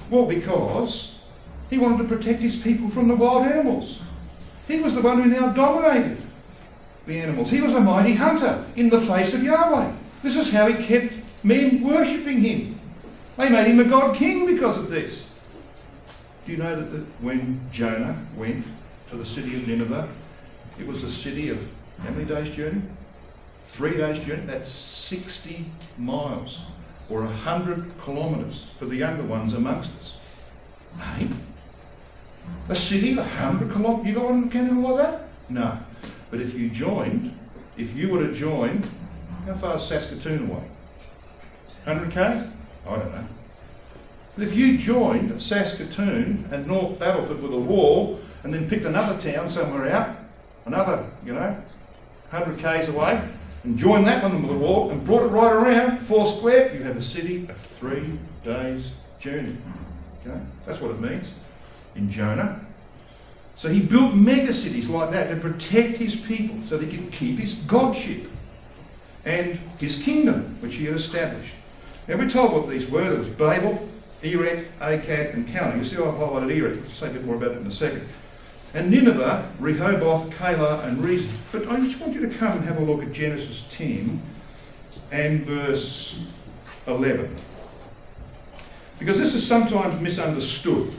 Well, because he wanted to protect his people from the wild animals. He was the one who now dominated the animals. He was a mighty hunter in the face of Yahweh. This is how he kept men worshipping him. They made him a god king because of this. Do you know that when Jonah went to the city of Nineveh, it was a city of how many days' journey? 3 days' journey. That's 60 miles or 100 kilometres for the younger ones amongst us. Hey? A city 100 kilometres? You got one in Canada like that? No. But if you were to join, how far is Saskatoon away? 100k? I don't know. But if you joined Saskatoon and North Battleford with a wall and then picked another town somewhere out, another, 100 k's away, and joined that one with a wall and brought it right around, 4 square, you have a city of 3 days' journey. Okay? That's what it means in Jonah. So he built mega cities like that to protect his people so that he could keep his godship and his kingdom, which he had established. Now we're told what these were. There was Babel, Erech, Akkad and Calneh. You see I've highlighted Erech. I'll say a bit more about that in a second. And Nineveh, Rehoboth, Calah and Rezin. But I just want you to come and have a look at Genesis 10 and verse 11. Because this is sometimes misunderstood.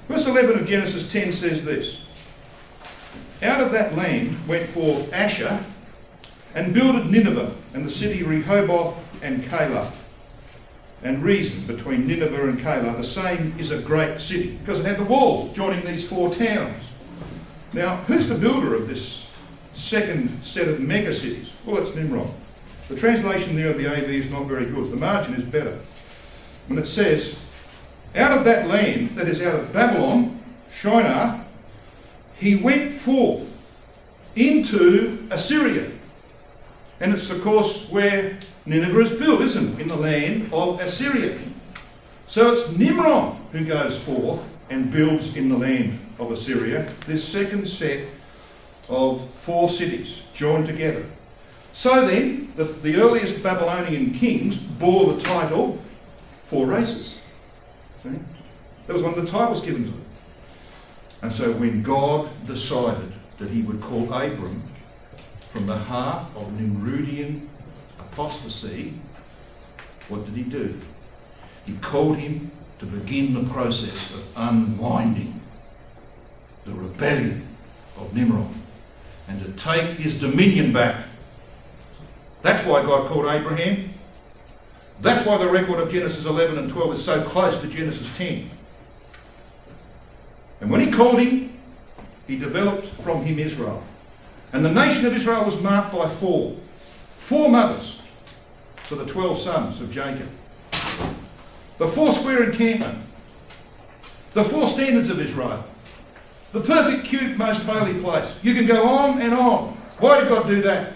Verse 11 of Genesis 10 says this: Out of that land went forth Asher, and builded Nineveh, and the city Rehoboth and Calah, and Rezin between Nineveh and Calah. The same is a great city, because it had the walls joining these 4 towns. Now, who's the builder of this second set of mega cities? Well, it's Nimrod. The translation there of the AV is not very good. The margin is better. When it says, out of that land, that is out of Babylon, Shinar, he went forth into Assyria. And it's, of course, where Nineveh is built, isn't it? In the land of Assyria. So it's Nimrod who goes forth and builds in the land of Assyria this second set of 4 cities joined together. So then, the earliest Babylonian kings bore the title 4 races. See? That was one of the titles given to them. And so when God decided that he would call Abram from the heart of Nimrodian apostasy, what did he do? He called him to begin the process of unwinding the rebellion of Nimrod and to take his dominion back. That's why God called Abraham. That's why the record of Genesis 11 and 12 is so close to Genesis 10. And when he called him, he developed from him Israel. And the nation of Israel was marked by 4 mothers for the 12 sons of Jacob. The 4 square encampment. The 4 standards of Israel. The perfect cube, most holy place. You can go on and on. Why did God do that?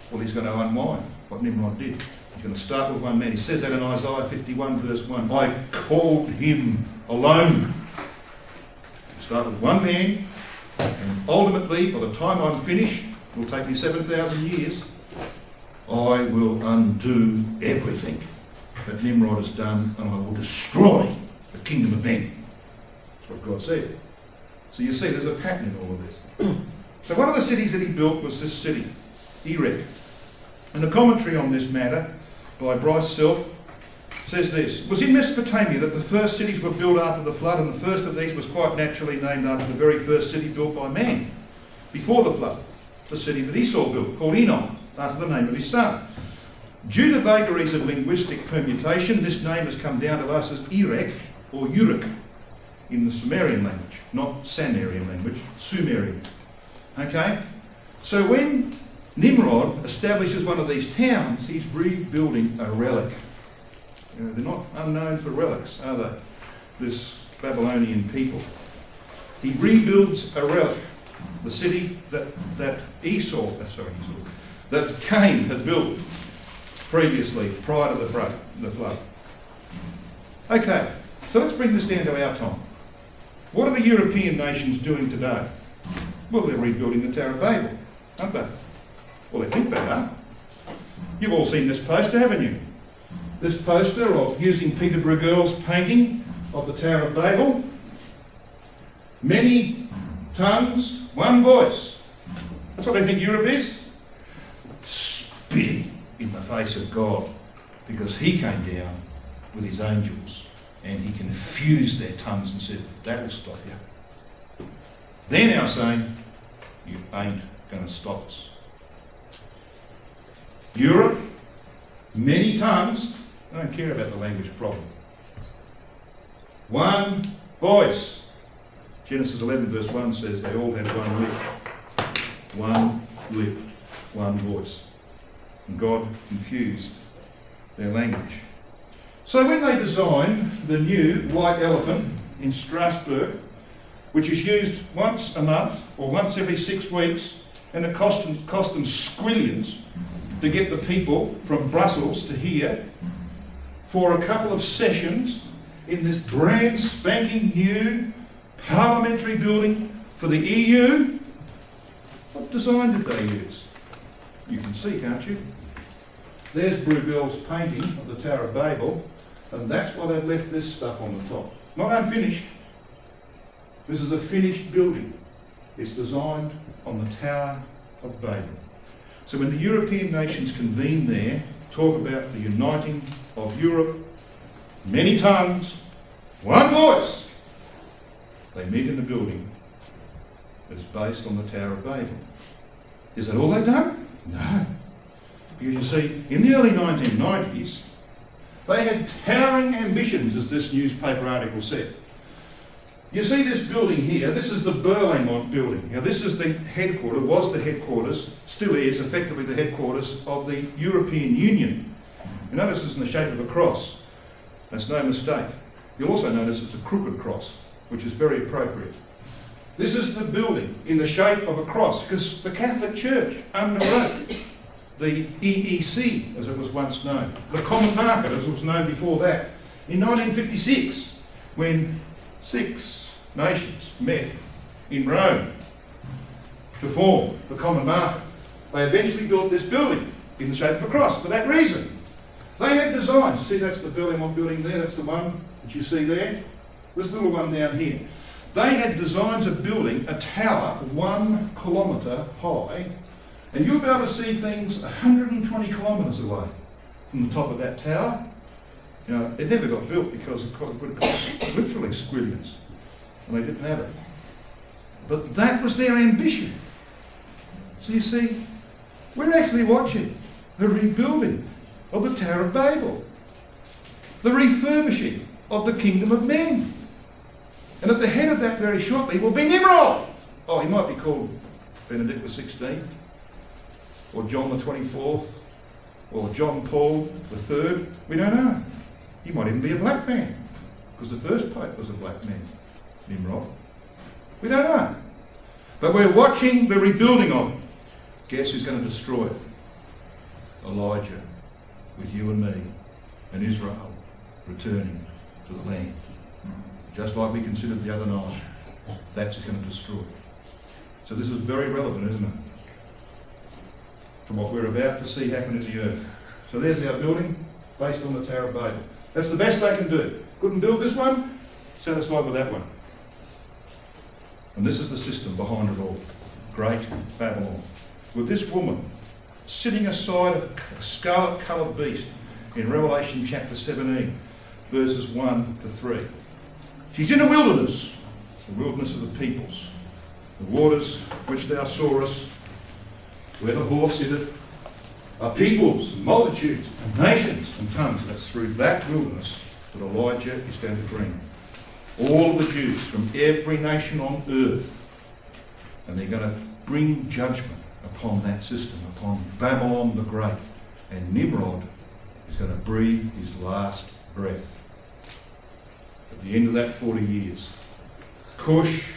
Well, he's going to unwind what Nimrod did. He's going to start with one man. He says that in Isaiah 51 verse 1. I called him alone. Start with one man, and ultimately, by the time I'm finished, it will take me 7,000 years, I will undo everything that Nimrod has done, and I will destroy the kingdom of men. That's what God said. So you see, there's a pattern in all of this. So one of the cities that he built was this city, Erech. And the commentary on this matter by Bryce Self says this: it was in Mesopotamia that the first cities were built after the flood, and the first of these was quite naturally named after the very first city built by man before the flood, the city that Esau built, called Enoch, after the name of his son. Due to vagaries of linguistic permutation, this name has come down to us as Erech or Uruk in the Sumerian language, not Sumerian language, Sumerian. Okay? So when Nimrod establishes one of these towns, he's rebuilding a relic. You know, they're not unknown for relics, are they? This Babylonian people. He rebuilds a relic, the city that Cain had built previously, prior to the flood. Okay, so let's bring this down to our time. What are the European nations doing today? Well, they're rebuilding the Tower of Babel, aren't they? Well, they think they are. You've all seen this poster, haven't you? This poster of using Peter Bruegel's painting of the Tower of Babel. Many tongues, one voice. That's what they think Europe is. Spitting in the face of God, because he came down with his angels and he confused their tongues and said, that will stop you. They're now saying, you ain't going to stop us. Europe, many tongues. I don't care about the language problem. One voice. Genesis 11 verse 1 says they all had one lip. One lip, one voice. And God confused their language. So when they designed the new white elephant in Strasbourg, which is used once a month or once every 6 weeks, and it cost them squillions to get the people from Brussels to here for a couple of sessions in this brand spanking new parliamentary building for the EU. What design did they use? You can see, can't you? There's Bruegel's painting of the Tower of Babel, and that's why they've left this stuff on the top. Not unfinished. This is a finished building. It's designed on the Tower of Babel. So when the European nations convene there, talk about the uniting of Europe, many tongues, one voice, they meet in a building that is based on the Tower of Babel. Is that all they've done? No. Because you see, in the early 1990s, they had towering ambitions, as this newspaper article said. You see this building here, this is the Berlaymont building. Now this is the headquarters, was the headquarters, still is effectively the headquarters of the European Union. You notice it's in the shape of a cross. That's no mistake. You'll also notice it's a crooked cross, which is very appropriate. This is the building in the shape of a cross, because the Catholic Church underwrote the EEC, as it was once known, the Common Market, as it was known before that, in 1956, when 6 nations met in Rome to form the Common Market. They eventually built this building in the shape of a cross for that reason. They had designs. You see, that's the Berlaymont building there, that's the one that you see there. This little one down here. They had designs of building a tower 1 kilometre high, and you'll be able to see things 120 kilometres away from the top of that tower. You know, it never got built because it would cost literally squillions, and they didn't have it. But that was their ambition. So you see, we're actually watching the rebuilding of the Tower of Babel, the refurbishing of the kingdom of men. And at the head of that very shortly will be Nimrod. Oh, he might be called Benedict XVI, or John the 24th, or John Paul III. We don't know. He might even be a black man, because the first pope was a black man, Nimrod. We don't know. But we're watching the rebuilding of it. Guess who's going to destroy it? Elijah, with you and me, and Israel returning to the land. Just like we considered the other night. That's going to destroy it. So this is very relevant, isn't it? To what we're about to see happen in the earth. So there's our building, based on the Tower of Babel. That's the best they can do. Couldn't build this one, satisfied with that one. And this is the system behind it all. Great Babylon. With this woman sitting aside a scarlet-coloured beast in Revelation chapter 17, verses 1 to 3. She's in a wilderness, the wilderness of the peoples, the waters which thou sawest, where the horse sitteth, are peoples, and multitudes, and nations, and tongues. That's through that wilderness that Elijah is going to bring all of the Jews from every nation on earth, and they're going to bring judgment upon that system, upon Babylon the Great, and Nimrod is going to breathe his last breath. At the end of that 40 years, Cush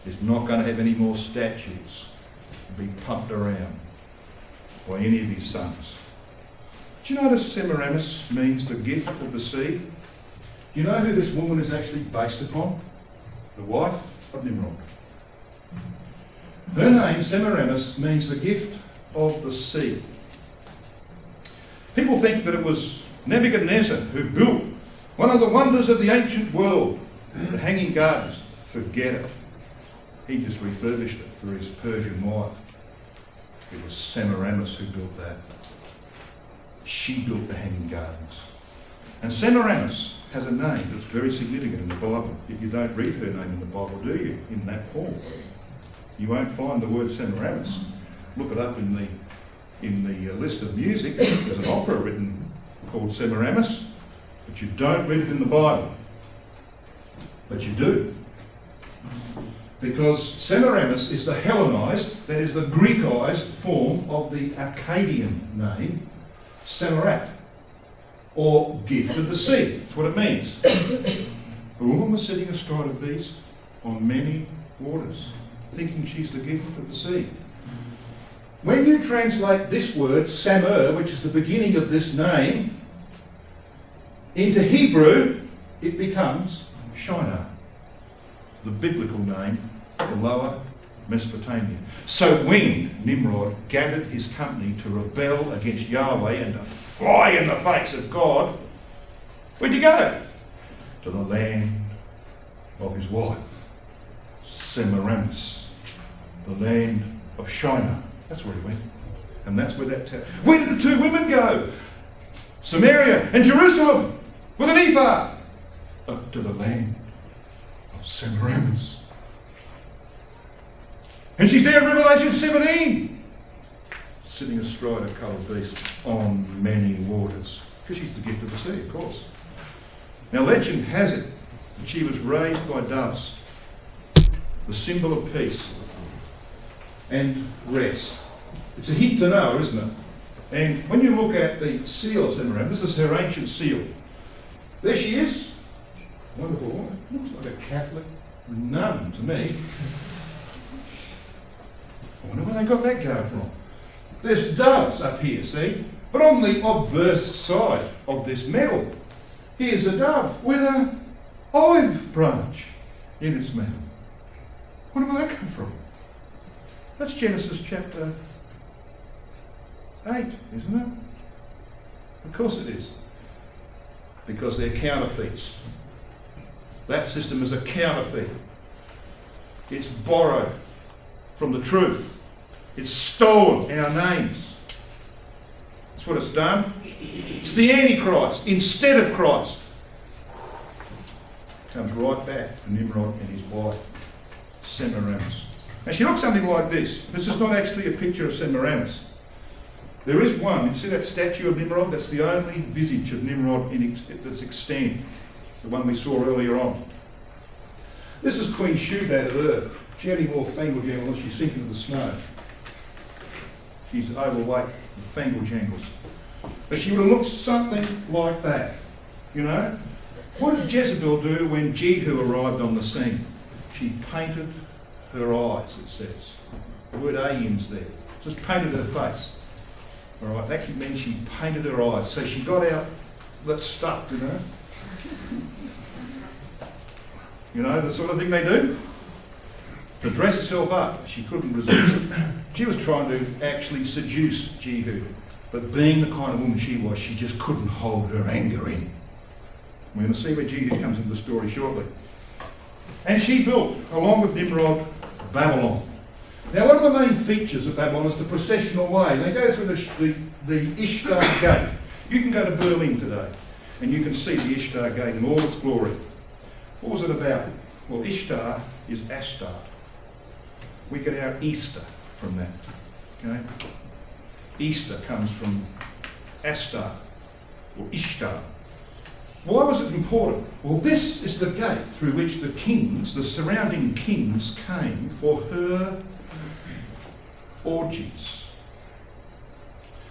is not going to have any more statues to be pumped around by any of his sons. Do you notice Semiramis means the gift of the sea? Do you know who this woman is actually based upon? The wife of Nimrod. Her name, Semiramis, means the gift of the sea. People think that it was Nebuchadnezzar who built one of the wonders of the ancient world, the Hanging Gardens. Forget it. He just refurbished it for his Persian wife. It was Semiramis who built that. She built the Hanging Gardens. And Semiramis has a name that's very significant in the Bible. If you don't read her name in the Bible, do you? In that form. You won't find the word Semiramis. Look it up in the list of music. There's an opera written called Semiramis, but you don't read it in the Bible. But you do. Because Semiramis is the Hellenized, that is the Greekized form of the Akkadian name, Semirat, or gift of the sea. That's what it means. The woman was sitting astride a beast on many waters, thinking she's the gift of the sea. When you translate this word, Samer, which is the beginning of this name, into Hebrew, it becomes Shinar, the biblical name for Lower Mesopotamia. So when Nimrod gathered his company to rebel against Yahweh and to fly in the face of God, where'd you go? To the land of his wife, Semiramis, the land of Shinar. That's where he went. And that's where that town... Where did the two women go? Samaria and Jerusalem with an ephah. Up to the land of Semiramis. And she's there in Revelation 17, sitting astride a coloured beast on many waters. Because she's the gift of the sea, of course. Now legend has it that she was raised by doves, the symbol of peace and rest. It's a hint to know, isn't it? And when you look at the seal of Semiramis, this is her ancient seal. There she is. Wonderful woman. Looks like a Catholic nun to me. I wonder where they got that going from. There's doves up here, see? But on the obverse side of this medal, here's a dove with an olive branch in its medal. Where did that come from? That's Genesis chapter 8, isn't it? Of course it is. Because they're counterfeits. That system is a counterfeit. It's borrowed from the truth. It's stolen our names. That's what it's done. It's the Antichrist instead of Christ. Comes right back to Nimrod and his wife, Semiramis. Now she looks something like this. This is not actually a picture of Semiramis. There is one. You see that statue of Nimrod? That's the only visage of Nimrod that's extant. The one we saw earlier on. This is Queen Shubat of Ur. She had any more fangle jangles, she's sinking into the snow. She's overweight with fangle jangles. But she would have looked something like that. You know? What did Jezebel do when Jehu arrived on the scene? She painted her eyes, it says. The word ayin's there. Just painted her face. Alright, that means she painted her eyes. So she got out that stuff, you know? You know, the sort of thing they do? To dress herself up. She couldn't resist it. She was trying to actually seduce Jehu. But being the kind of woman she was, she just couldn't hold her anger in. We're going to see where Jehu comes into the story shortly. And she built, along with Nimrod, Babylon. Now, one of the main features of Babylon is the processional way. And it goes through the Ishtar Gate. You can go to Berlin today, and you can see the Ishtar Gate in all its glory. What was it about? Well, Ishtar is Astarte. We get our Easter from that. Okay? Easter comes from Astarte, or Ishtar. Why was it important? Well, this is the gate through which the kings, the surrounding kings, came for her orgies.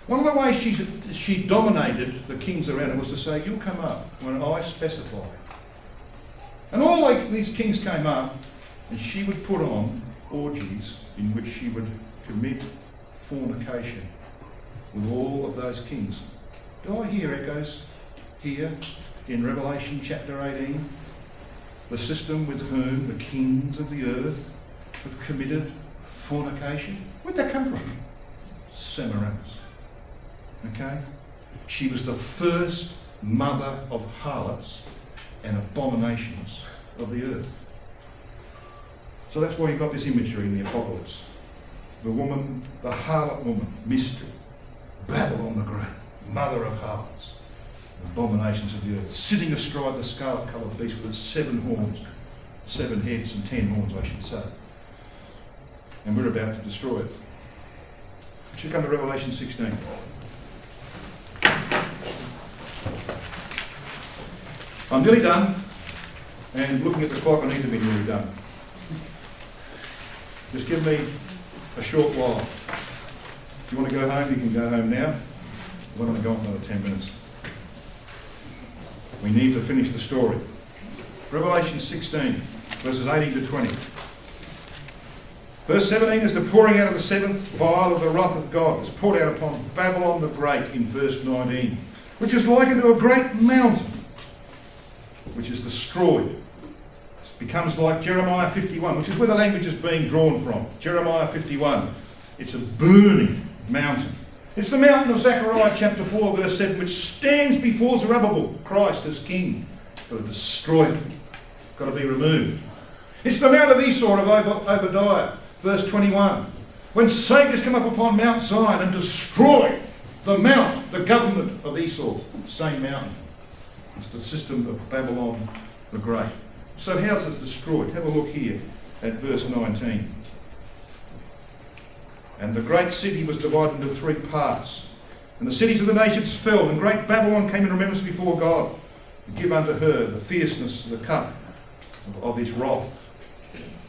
One of the ways she dominated the kings around her was to say, "You'll come up when I specify." And all these kings came up, and she would put on orgies in which she would commit fornication with all of those kings. Do I hear echoes here in Revelation chapter 18? The system with whom the kings of the earth have committed fornication. Where'd that come from? Semiramis. Okay? She was the first mother of harlots and abominations of the earth. So that's why you've got this imagery in the Apocalypse. The woman, the harlot woman, mystery, Babylon the Great, mother of harlots, abominations of the earth, sitting astride the scarlet-coloured beast with its 7 horns, 7 heads and 10 horns, I should say. And we're about to destroy it. We should come to Revelation 16. I'm nearly done, and looking at the clock, I need to be nearly done. Just give me a short while. If you want to go home, you can go home now. I want to go on another 10 minutes. We need to finish the story. Revelation 16, verses 18 to 20. Verse 17 is the pouring out of the seventh vial of the wrath of God. It's poured out upon Babylon the Great in verse 19, which is likened to a great mountain, which is destroyed. It becomes like Jeremiah 51, which is where the language is being drawn from. Jeremiah 51. It's a burning mountain. It's the mountain of Zechariah chapter 4, verse 7, which stands before Zerubbabel, Christ as king. Got to destroy it. Got to be removed. It's the mount of Esau of Obadiah, verse 21. When Satan has come up upon Mount Zion and destroyed the mount, the government of Esau, same mountain. It's the system of Babylon the Great. So how's it destroyed? Have a look here at verse 19. And the great city was divided into three parts. And the cities of the nations fell, and great Babylon came in remembrance before God, to give unto her the fierceness of the cup of his wrath.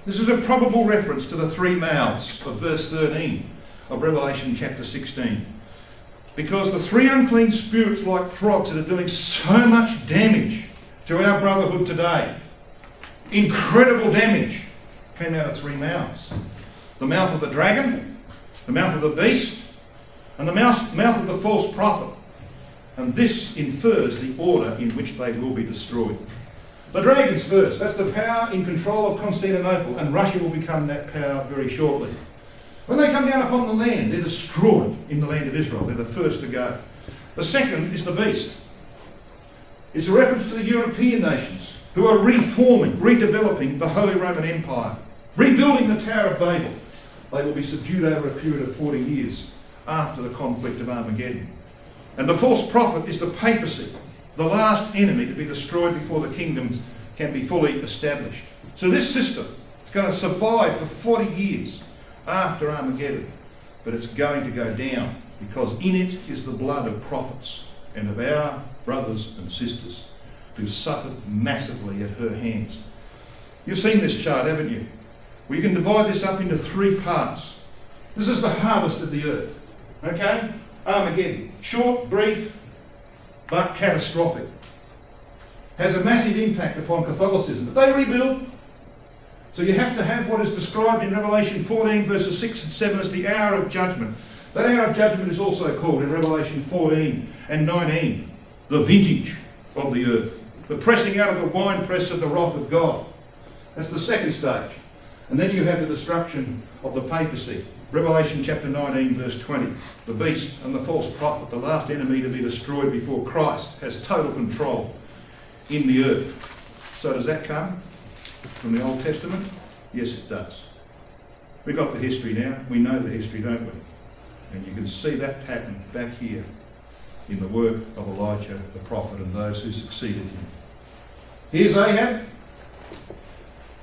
This is a probable reference to the three mouths of verse 13 of Revelation chapter 16. Because the three unclean spirits, like frogs, that are doing so much damage to our brotherhood today, incredible damage, came out of three mouths. The mouth of the dragon, the mouth of the beast, and the mouth of the false prophet. And this infers the order in which they will be destroyed. The dragons first. That's the power in control of Constantinople, and Russia will become that power very shortly. When they come down upon the land, they're destroyed in the land of Israel. They're the first to go. The second is the beast. It's a reference to the European nations who are reforming, redeveloping the Holy Roman Empire, rebuilding the Tower of Babel. They will be subdued over a period of 40 years after the conflict of Armageddon. And the false prophet is the papacy, the last enemy to be destroyed before the kingdom can be fully established. So this system is going to survive for 40 years after Armageddon, but it's going to go down because in it is the blood of prophets and of our brothers and sisters who suffered massively at her hands. You've seen this chart, haven't you? We can divide this up into three parts. This is the harvest of the earth. Okay? Armageddon. Short, brief, but catastrophic. Has a massive impact upon Catholicism. But they rebuild. So you have to have what is described in Revelation 14 verses 6 and 7 as the hour of judgment. That hour of judgment is also called in Revelation 14 and 19 the vintage of the earth. The pressing out of the winepress of the wrath of God. That's the second stage. And then you have the destruction of the papacy. Revelation chapter 19 verse 20. The beast and the false prophet, the last enemy to be destroyed before Christ, has total control in the earth. So does that come from the Old Testament? Yes, it does. We've got the history now. We know the history, don't we? And you can see that pattern back here in the work of Elijah the prophet and those who succeeded him. Here's Ahab.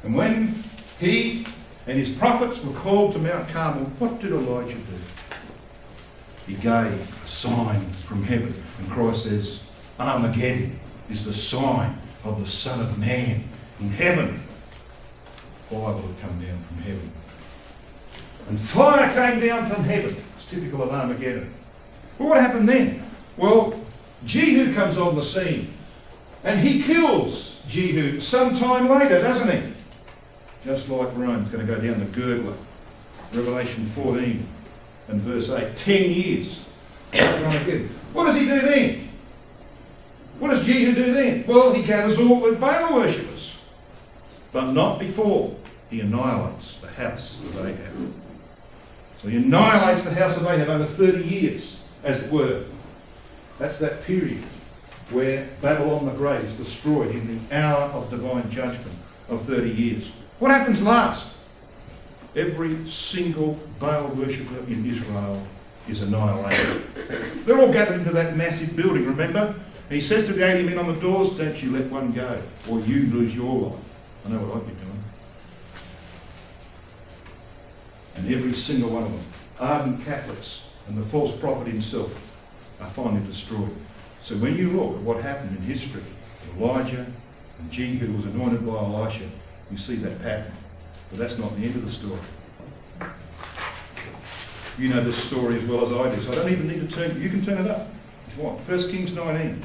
And when he and his prophets were called to Mount Carmel, what did Elijah do? He gave a sign from heaven. And Christ says, Armageddon is the sign of the Son of Man in heaven. Fire will have come down from heaven. And fire came down from heaven. It's typical of Armageddon. But what happened then? Well, Jehu comes on the scene. And he kills Jehu sometime later, doesn't he? Just like Rome's going to go down the gurgler. Revelation 14 and verse 8. 10 years. What does he do then? What does Jehu do then? Well, he gathers all the Baal worshippers. But not before he annihilates the house of Ahab. So he annihilates the house of Ahab over 30 years, as it were. That's that period where Babylon the Great is destroyed in the hour of divine judgment of 30 years. What happens last? Every single Baal worshipper in Israel is annihilated. They're all gathered into that massive building, remember? He says to the 80 men on the doors, don't you let one go, or you lose your life. I know what I'd be doing. And every single one of them, ardent Catholics and the false prophet himself, are finally destroyed. So when you look at what happened in history, Elijah and Jehu was anointed by Elisha, you see that pattern. But that's not the end of the story. You know this story as well as I do, so I don't even need to turn. You can turn it up if you want. 1 Kings 19.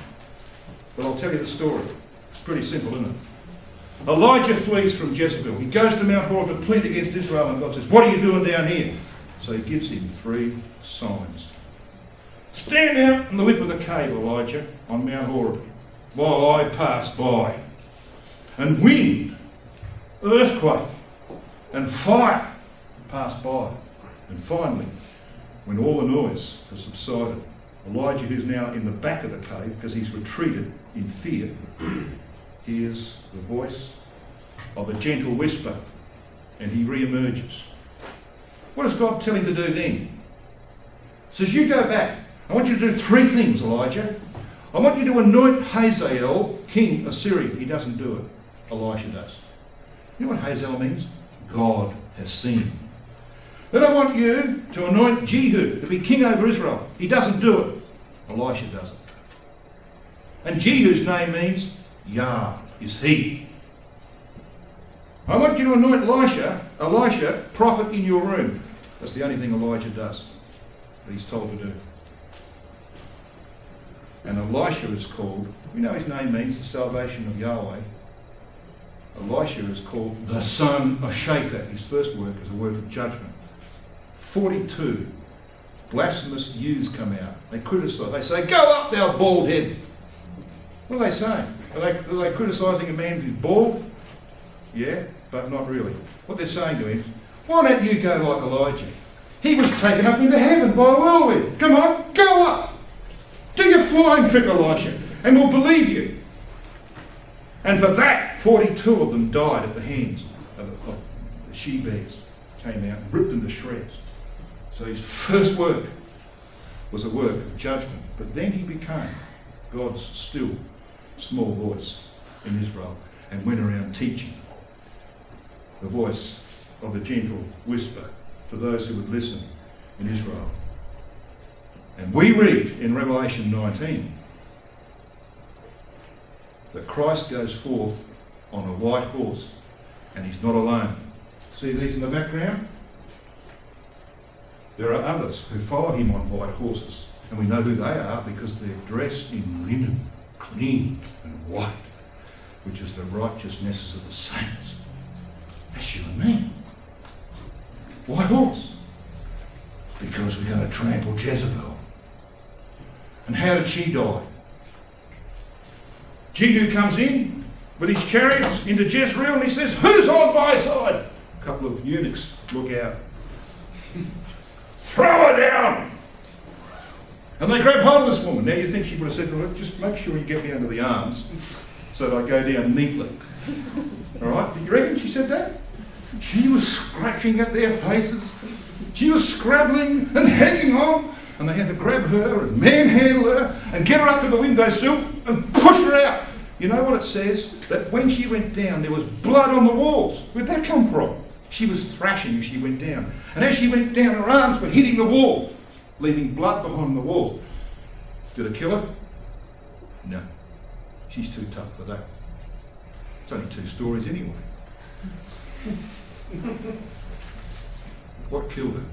But I'll tell you the story. It's pretty simple, isn't it? Elijah flees from Jezebel. He goes to Mount Horeb to plead against Israel, and God says, "What are you doing down here?" So he gives him 3 signs. "Stand out in the lip of the cave, Elijah, on Mount Horeb, while I pass by. And wind, earthquake, and fire pass by." And finally, when all the noise has subsided, Elijah, who's now in the back of the cave because he's retreated in fear, hears the voice of a gentle whisper, and he re-emerges. What does God tell him to do then? He says, "You go back. I want you to do 3 things, Elijah. I want you to anoint Hazael, king of Syria." He doesn't do it. Elisha does. You know what Hazael means? God has seen. "Then I want you to anoint Jehu to be king over Israel." He doesn't do it. Elisha does it. And Jehu's name means Yah is he. "I want you to anoint Elisha, prophet in your room." That's the only thing Elijah does that he's told to do. And Elisha is called, we know his name means the salvation of Yahweh. Elisha is called the son of Shaphat. His first work is a work of judgment. 42 blasphemous youths come out. They criticise. They say, "Go up, thou bald head." What are they saying? Are they criticising a man who's bald? Yeah, but not really. What they're saying to him, "Why don't you go like Elijah? He was taken up into heaven by a whirlwind. Come on, go up. Do your flying trick, Elisha, and we'll believe you." And for that, 42 of them died at the hands of the she-bears. Came out and ripped them to shreds. So his first work was a work of judgment. But then he became God's still small voice in Israel and went around teaching. The voice of a gentle whisper to those who would listen in Israel. And we read in Revelation 19 that Christ goes forth on a white horse, and he's not alone. See these in the background? There are others who follow him on white horses, and we know who they are because they're dressed in linen, clean and white, which is the righteousness of the saints. That's you and me. White horse. Because we're going to trample Jezebel. And how did she die? Jehu comes in with his chariots into Jezreel, and he says, "Who's on my side?" A couple of eunuchs look out. "Throw her down!" And they grab hold of this woman. Now you think she would have said to her, "Just make sure you get me under the arms so that I go down neatly." All right? Do you reckon she said that? She was scratching at their faces. She was scrabbling and hanging on. And they had to grab her and manhandle her and get her up to the windowsill and push her out. You know what it says? That when she went down, there was blood on the walls. Where'd that come from? She was thrashing as she went down. And as she went down, her arms were hitting the wall, leaving blood behind the wall. Did it kill her? No. She's too tough for that. It's only 2 stories anyway. What killed her?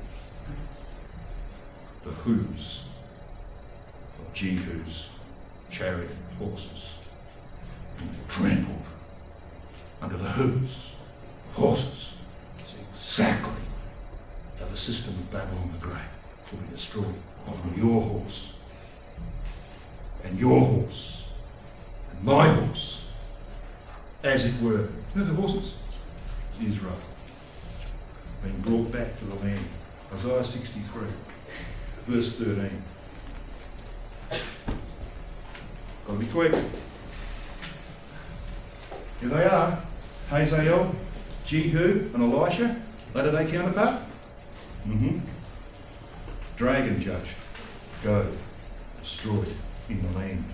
The hooves of Jehu's chariot horses. Trampled under the hooves of horses. It's exactly how the system of Babylon the Great will be destroyed on your horse, and your horse, and my horse, as it were. You know the horses? Israel. Being brought back to the land. Isaiah 63, verse 13. Got to be quick. Here they are. Hazael, Jehu, and Elisha. Latter-day counterpart. Dragon judged. Go. Destroyed in the land.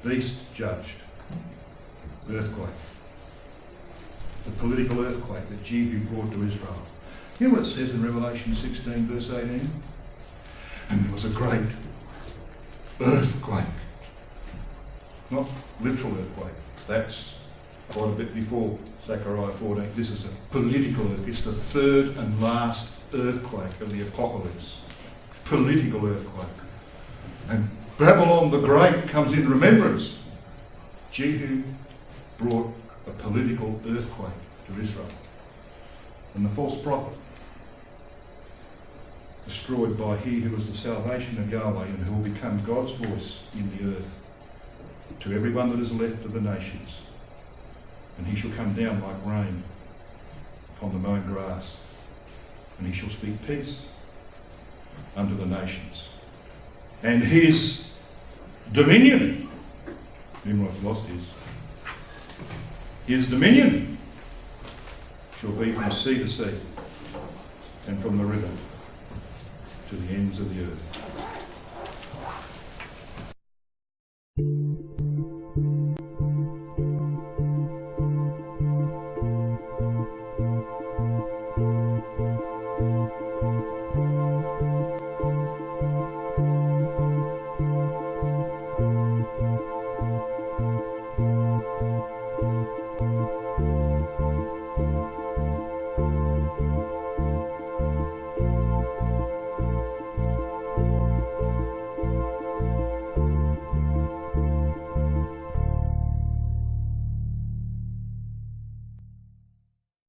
Beast judged. Earthquake. The political earthquake that Jehu brought to Israel. You know what it says in Revelation 16, verse 18? And there was a great earthquake. Not literal earthquake. That's quite a bit before Zechariah 14. This is a political earthquake. It's the third and last earthquake of the apocalypse. Political earthquake. And Babylon the Great comes in remembrance. Jehu brought a political earthquake to Israel. And the false prophet, destroyed by he who is the salvation of Yahweh and who will become God's voice in the earth to everyone that is left of the nations. And he shall come down like rain upon the mown grass, and he shall speak peace unto the nations. And his dominion, Nimrod's lost his dominion shall be from sea to sea, and from the river to the ends of the earth.